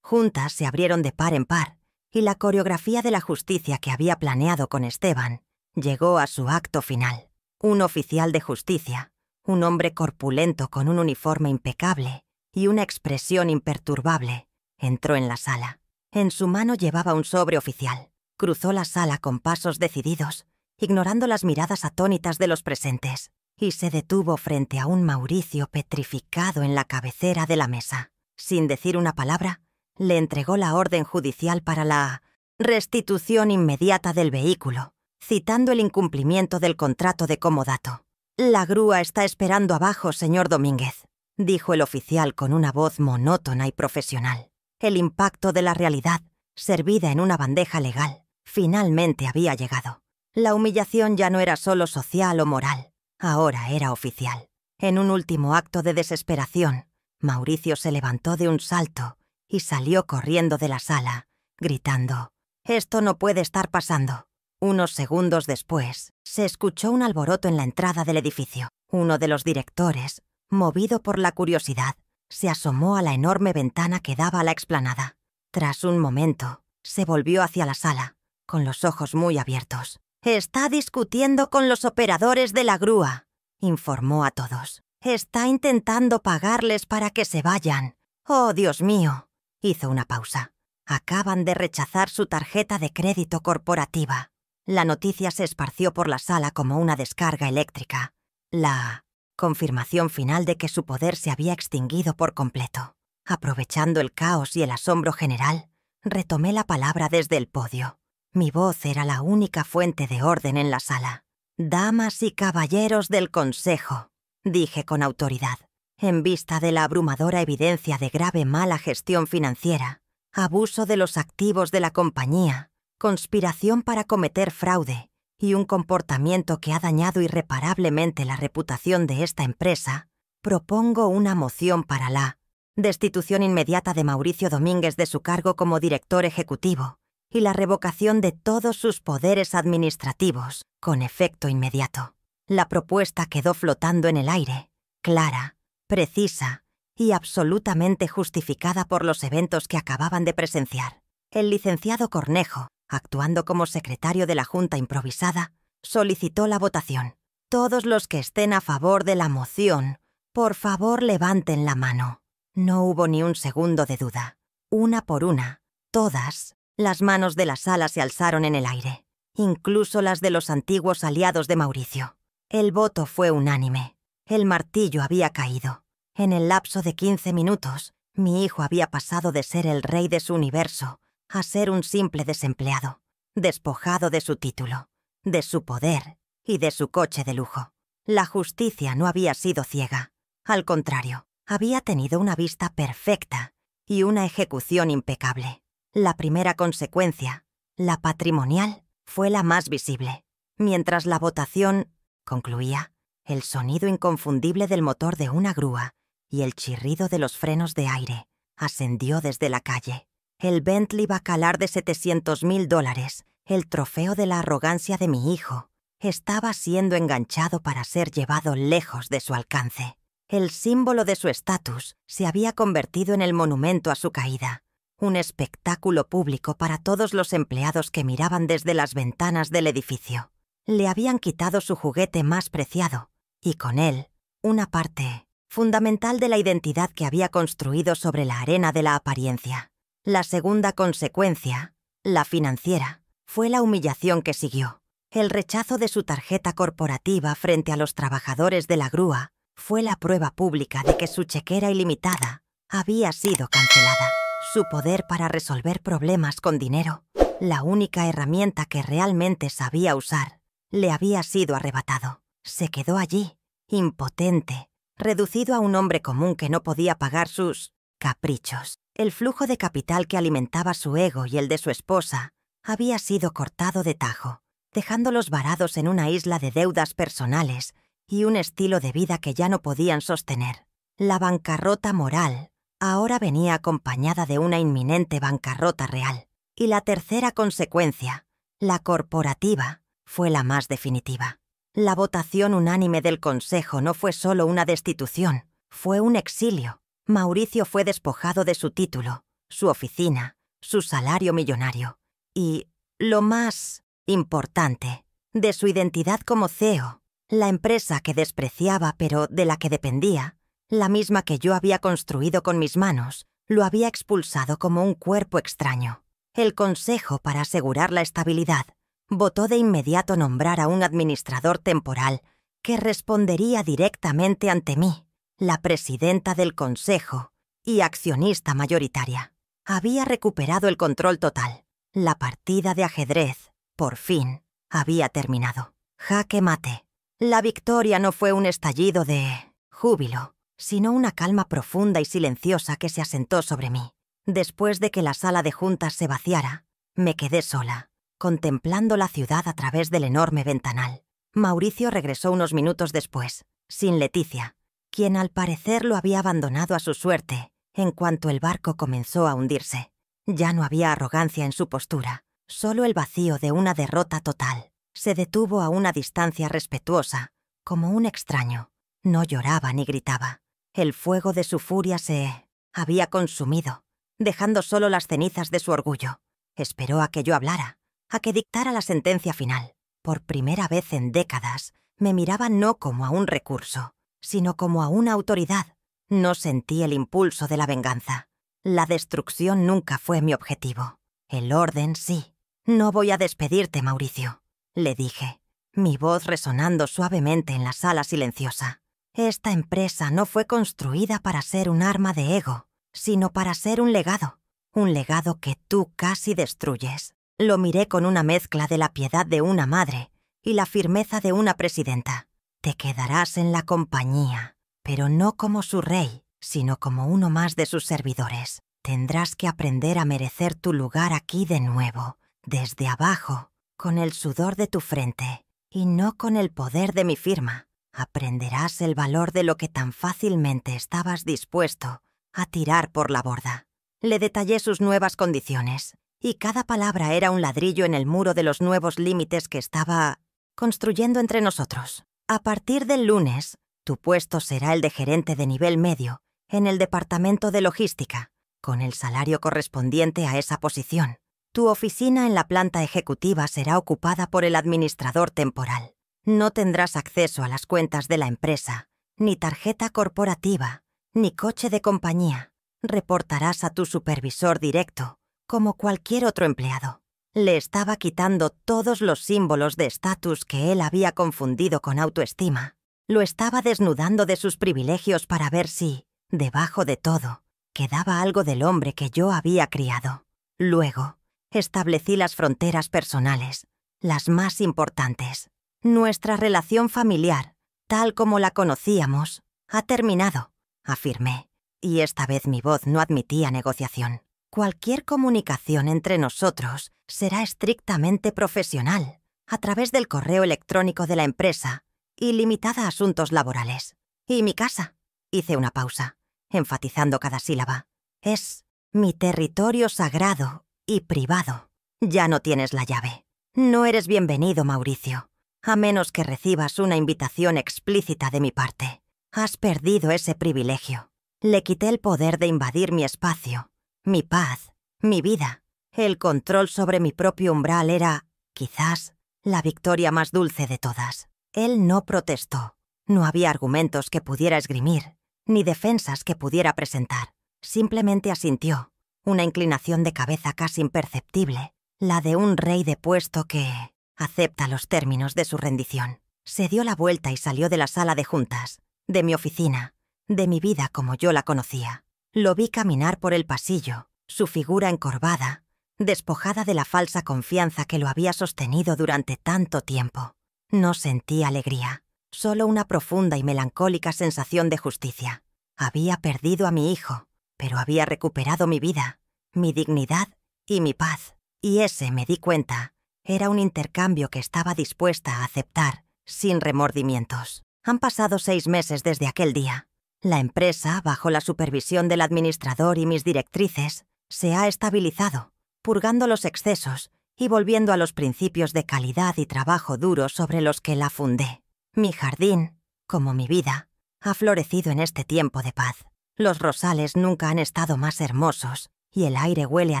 [SPEAKER 1] juntas se abrieron de par en par, y la coreografía de la justicia que había planeado con Esteban llegó a su acto final. Un oficial de justicia, un hombre corpulento con un uniforme impecable y una expresión imperturbable, entró en la sala. En su mano llevaba un sobre oficial. Cruzó la sala con pasos decididos, ignorando las miradas atónitas de los presentes, y se detuvo frente a un Mauricio petrificado en la cabecera de la mesa. Sin decir una palabra, le entregó la orden judicial para la restitución inmediata del vehículo, citando el incumplimiento del contrato de comodato. «La grúa está esperando abajo, señor Domínguez», dijo el oficial con una voz monótona y profesional. El impacto de la realidad, servida en una bandeja legal, finalmente había llegado. La humillación ya no era solo social o moral, ahora era oficial. En un último acto de desesperación, Mauricio se levantó de un salto y salió corriendo de la sala, gritando: «Esto no puede estar pasando». Unos segundos después, se escuchó un alboroto en la entrada del edificio. Uno de los directores, movido por la curiosidad, se asomó a la enorme ventana que daba a la explanada. Tras un momento, se volvió hacia la sala, con los ojos muy abiertos. «Está discutiendo con los operadores de la grúa», informó a todos. «Está intentando pagarles para que se vayan. Oh, Dios mío». Hizo una pausa. «Acaban de rechazar su tarjeta de crédito corporativa». La noticia se esparció por la sala como una descarga eléctrica. La confirmación final de que su poder se había extinguido por completo. Aprovechando el caos y el asombro general, retomé la palabra desde el podio. Mi voz era la única fuente de orden en la sala. «Damas y caballeros del Consejo», dije con autoridad, en vista de la abrumadora evidencia de grave mala gestión financiera, abuso de los activos de la compañía, conspiración para cometer fraude y un comportamiento que ha dañado irreparablemente la reputación de esta empresa, propongo una moción para la destitución inmediata de Mauricio Domínguez de su cargo como director ejecutivo y la revocación de todos sus poderes administrativos con efecto inmediato. La propuesta quedó flotando en el aire, clara, precisa y absolutamente justificada por los eventos que acababan de presenciar. El licenciado Cornejo, actuando como secretario de la Junta improvisada, solicitó la votación. «Todos los que estén a favor de la moción, por favor levanten la mano». No hubo ni un segundo de duda. Una por una, todas las manos de la sala se alzaron en el aire, incluso las de los antiguos aliados de Mauricio. El voto fue unánime. El martillo había caído. En el lapso de 15 minutos, mi hijo había pasado de ser el rey de su universo a ser un simple desempleado, despojado de su título, de su poder y de su coche de lujo. La justicia no había sido ciega. Al contrario, había tenido una vista perfecta y una ejecución impecable. La primera consecuencia, la patrimonial, fue la más visible. Mientras la votación concluía, el sonido inconfundible del motor de una grúa y el chirrido de los frenos de aire ascendió desde la calle. El Bentley bacalar de $700.000, el trofeo de la arrogancia de mi hijo, estaba siendo enganchado para ser llevado lejos de su alcance. El símbolo de su estatus se había convertido en el monumento a su caída, un espectáculo público para todos los empleados que miraban desde las ventanas del edificio. Le habían quitado su juguete más preciado, y con él, una parte fundamental de la identidad que había construido sobre la arena de la apariencia. La segunda consecuencia, la financiera, fue la humillación que siguió. El rechazo de su tarjeta corporativa frente a los trabajadores de la grúa fue la prueba pública de que su chequera ilimitada había sido cancelada. Su poder para resolver problemas con dinero, la única herramienta que realmente sabía usar, le había sido arrebatado. Se quedó allí, impotente, reducido a un hombre común que no podía pagar sus caprichos. El flujo de capital que alimentaba su ego y el de su esposa había sido cortado de tajo, dejándolos varados en una isla de deudas personales y un estilo de vida que ya no podían sostener. La bancarrota moral ahora venía acompañada de una inminente bancarrota real. Y la tercera consecuencia, la corporativa, fue la más definitiva. La votación unánime del Consejo no fue solo una destitución, fue un exilio. Mauricio fue despojado de su título, su oficina, su salario millonario y, lo más importante, de su identidad como CEO. La empresa que despreciaba pero de la que dependía, la misma que yo había construido con mis manos, lo había expulsado como un cuerpo extraño. El Consejo, para asegurar la estabilidad, votó de inmediato nombrar a un administrador temporal que respondería directamente ante mí, la presidenta del Consejo y accionista mayoritaria. Había recuperado el control total. La partida de ajedrez, por fin, había terminado. Jaque mate. La victoria no fue un estallido de júbilo, sino una calma profunda y silenciosa que se asentó sobre mí. Después de que la sala de juntas se vaciara, me quedé sola, contemplando la ciudad a través del enorme ventanal. Mauricio regresó unos minutos después, sin Leticia, quien al parecer lo había abandonado a su suerte en cuanto el barco comenzó a hundirse. Ya no había arrogancia en su postura, solo el vacío de una derrota total. Se detuvo a una distancia respetuosa, como un extraño. No lloraba ni gritaba. El fuego de su furia se había consumido, dejando solo las cenizas de su orgullo. Esperó a que yo hablara, a que dictara la sentencia final. Por primera vez en décadas, me miraba no como a un recurso, sino como a una autoridad. No sentí el impulso de la venganza. La destrucción nunca fue mi objetivo. El orden sí. «No voy a despedirte, Mauricio», le dije, mi voz resonando suavemente en la sala silenciosa. Esta empresa no fue construida para ser un arma de ego, sino para ser un legado que tú casi destruyes. Lo miré con una mezcla de la piedad de una madre y la firmeza de una presidenta. Te quedarás en la compañía, pero no como su rey, sino como uno más de sus servidores. Tendrás que aprender a merecer tu lugar aquí de nuevo, desde abajo, con el sudor de tu frente, y no con el poder de mi firma. Aprenderás el valor de lo que tan fácilmente estabas dispuesto a tirar por la borda. Le detallé sus nuevas condiciones, y cada palabra era un ladrillo en el muro de los nuevos límites que estaba construyendo entre nosotros. A partir del lunes, tu puesto será el de gerente de nivel medio en el departamento de logística, con el salario correspondiente a esa posición. Tu oficina en la planta ejecutiva será ocupada por el administrador temporal. No tendrás acceso a las cuentas de la empresa, ni tarjeta corporativa, ni coche de compañía. Reportarás a tu supervisor directo, como cualquier otro empleado. Le estaba quitando todos los símbolos de estatus que él había confundido con autoestima. Lo estaba desnudando de sus privilegios para ver si, debajo de todo, quedaba algo del hombre que yo había criado. Luego, establecí las fronteras personales, las más importantes. Nuestra relación familiar, tal como la conocíamos, ha terminado, afirmé, y esta vez mi voz no admitía negociación. Cualquier comunicación entre nosotros será estrictamente profesional, a través del correo electrónico de la empresa y limitada a asuntos laborales. ¿Y mi casa? Hice una pausa, enfatizando cada sílaba. Es mi territorio sagrado y privado. Ya no tienes la llave. No eres bienvenido, Mauricio, a menos que recibas una invitación explícita de mi parte. Has perdido ese privilegio. Le quité el poder de invadir mi espacio, mi paz, mi vida. El control sobre mi propio umbral era, quizás, la victoria más dulce de todas. Él no protestó. No había argumentos que pudiera esgrimir, ni defensas que pudiera presentar. Simplemente asintió, una inclinación de cabeza casi imperceptible, la de un rey depuesto que acepta los términos de su rendición. Se dio la vuelta y salió de la sala de juntas, de mi oficina, de mi vida como yo la conocía. Lo vi caminar por el pasillo, su figura encorvada, despojada de la falsa confianza que lo había sostenido durante tanto tiempo. No sentí alegría, solo una profunda y melancólica sensación de justicia. Había perdido a mi hijo, pero había recuperado mi vida, mi dignidad y mi paz. Y ese, me di cuenta, era un intercambio que estaba dispuesta a aceptar, sin remordimientos. Han pasado 6 meses desde aquel día. La empresa, bajo la supervisión del administrador y mis directrices, se ha estabilizado, purgando los excesos y volviendo a los principios de calidad y trabajo duro sobre los que la fundé. Mi jardín, como mi vida, ha florecido en este tiempo de paz. Los rosales nunca han estado más hermosos y el aire huele a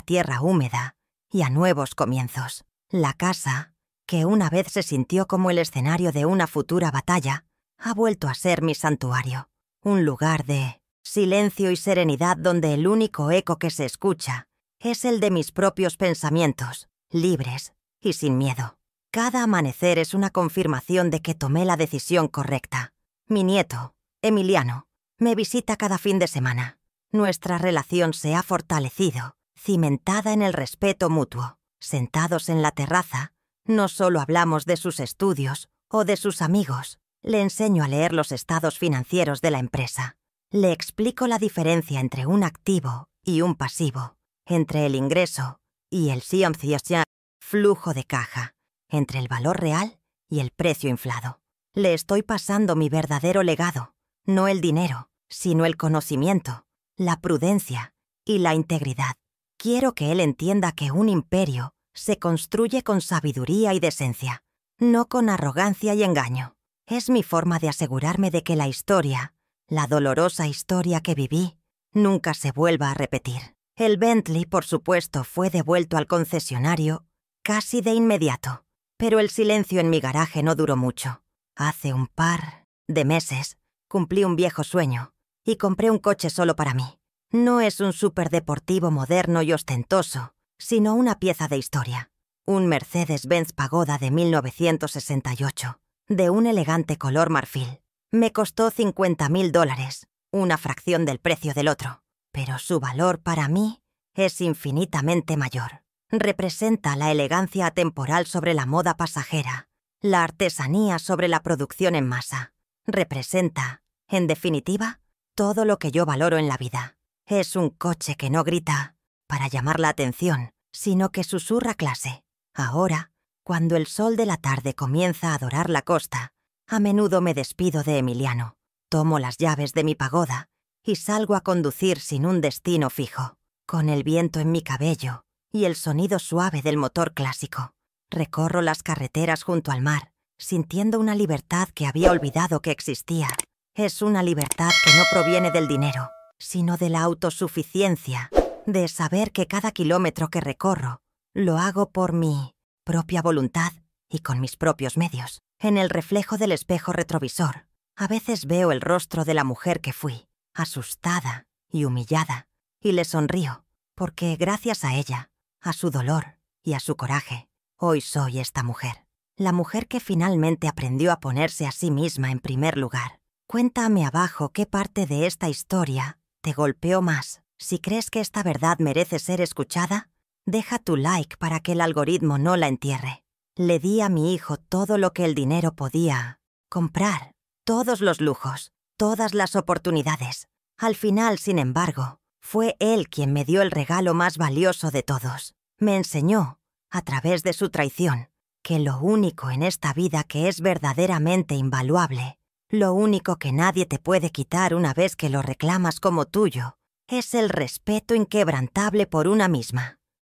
[SPEAKER 1] tierra húmeda y a nuevos comienzos. La casa, que una vez se sintió como el escenario de una futura batalla, ha vuelto a ser mi santuario, un lugar de silencio y serenidad donde el único eco que se escucha es el de mis propios pensamientos, libres y sin miedo. Cada amanecer es una confirmación de que tomé la decisión correcta. Mi nieto, Emiliano, me visita cada fin de semana. Nuestra relación se ha fortalecido, cimentada en el respeto mutuo. Sentados en la terraza, no solo hablamos de sus estudios o de sus amigos. Le enseño a leer los estados financieros de la empresa. Le explico la diferencia entre un activo y un pasivo, entre el ingreso y el flujo de caja, entre el valor real y el precio inflado. Le estoy pasando mi verdadero legado, no el dinero, sino el conocimiento, la prudencia y la integridad. Quiero que él entienda que un imperio se construye con sabiduría y decencia, no con arrogancia y engaño. Es mi forma de asegurarme de que la historia, la dolorosa historia que viví, nunca se vuelva a repetir. El Bentley, por supuesto, fue devuelto al concesionario casi de inmediato, pero el silencio en mi garaje no duró mucho. Hace un par de meses cumplí un viejo sueño y compré un coche solo para mí. No es un superdeportivo moderno y ostentoso, sino una pieza de historia. Un Mercedes-Benz Pagoda de 1968, de un elegante color marfil. Me costó $50.000, una fracción del precio del otro, pero su valor para mí es infinitamente mayor. Representa la elegancia atemporal sobre la moda pasajera, la artesanía sobre la producción en masa. Representa, en definitiva, todo lo que yo valoro en la vida. Es un coche que no grita para llamar la atención, sino que susurra clase. Ahora, cuando el sol de la tarde comienza a dorar la costa, a menudo me despido de Emiliano, tomo las llaves de mi pagoda y salgo a conducir sin un destino fijo, con el viento en mi cabello y el sonido suave del motor clásico. Recorro las carreteras junto al mar, sintiendo una libertad que había olvidado que existía. Es una libertad que no proviene del dinero, sino de la autosuficiencia, de saber que cada kilómetro que recorro lo hago por mi propia voluntad y con mis propios medios. En el reflejo del espejo retrovisor, a veces veo el rostro de la mujer que fui, asustada y humillada, y le sonrío, porque gracias a ella, a su dolor y a su coraje, hoy soy esta mujer. La mujer que finalmente aprendió a ponerse a sí misma en primer lugar. Cuéntame abajo qué parte de esta historia te golpeó más. Si crees que esta verdad merece ser escuchada, deja tu like para que el algoritmo no la entierre. Le di a mi hijo todo lo que el dinero podía comprar, todos los lujos, todas las oportunidades. Al final, sin embargo, fue él quien me dio el regalo más valioso de todos. Me enseñó, a través de su traición, que lo único en esta vida que es verdaderamente invaluable, lo único que nadie te puede quitar una vez que lo reclamas como tuyo, es el respeto inquebrantable por una misma.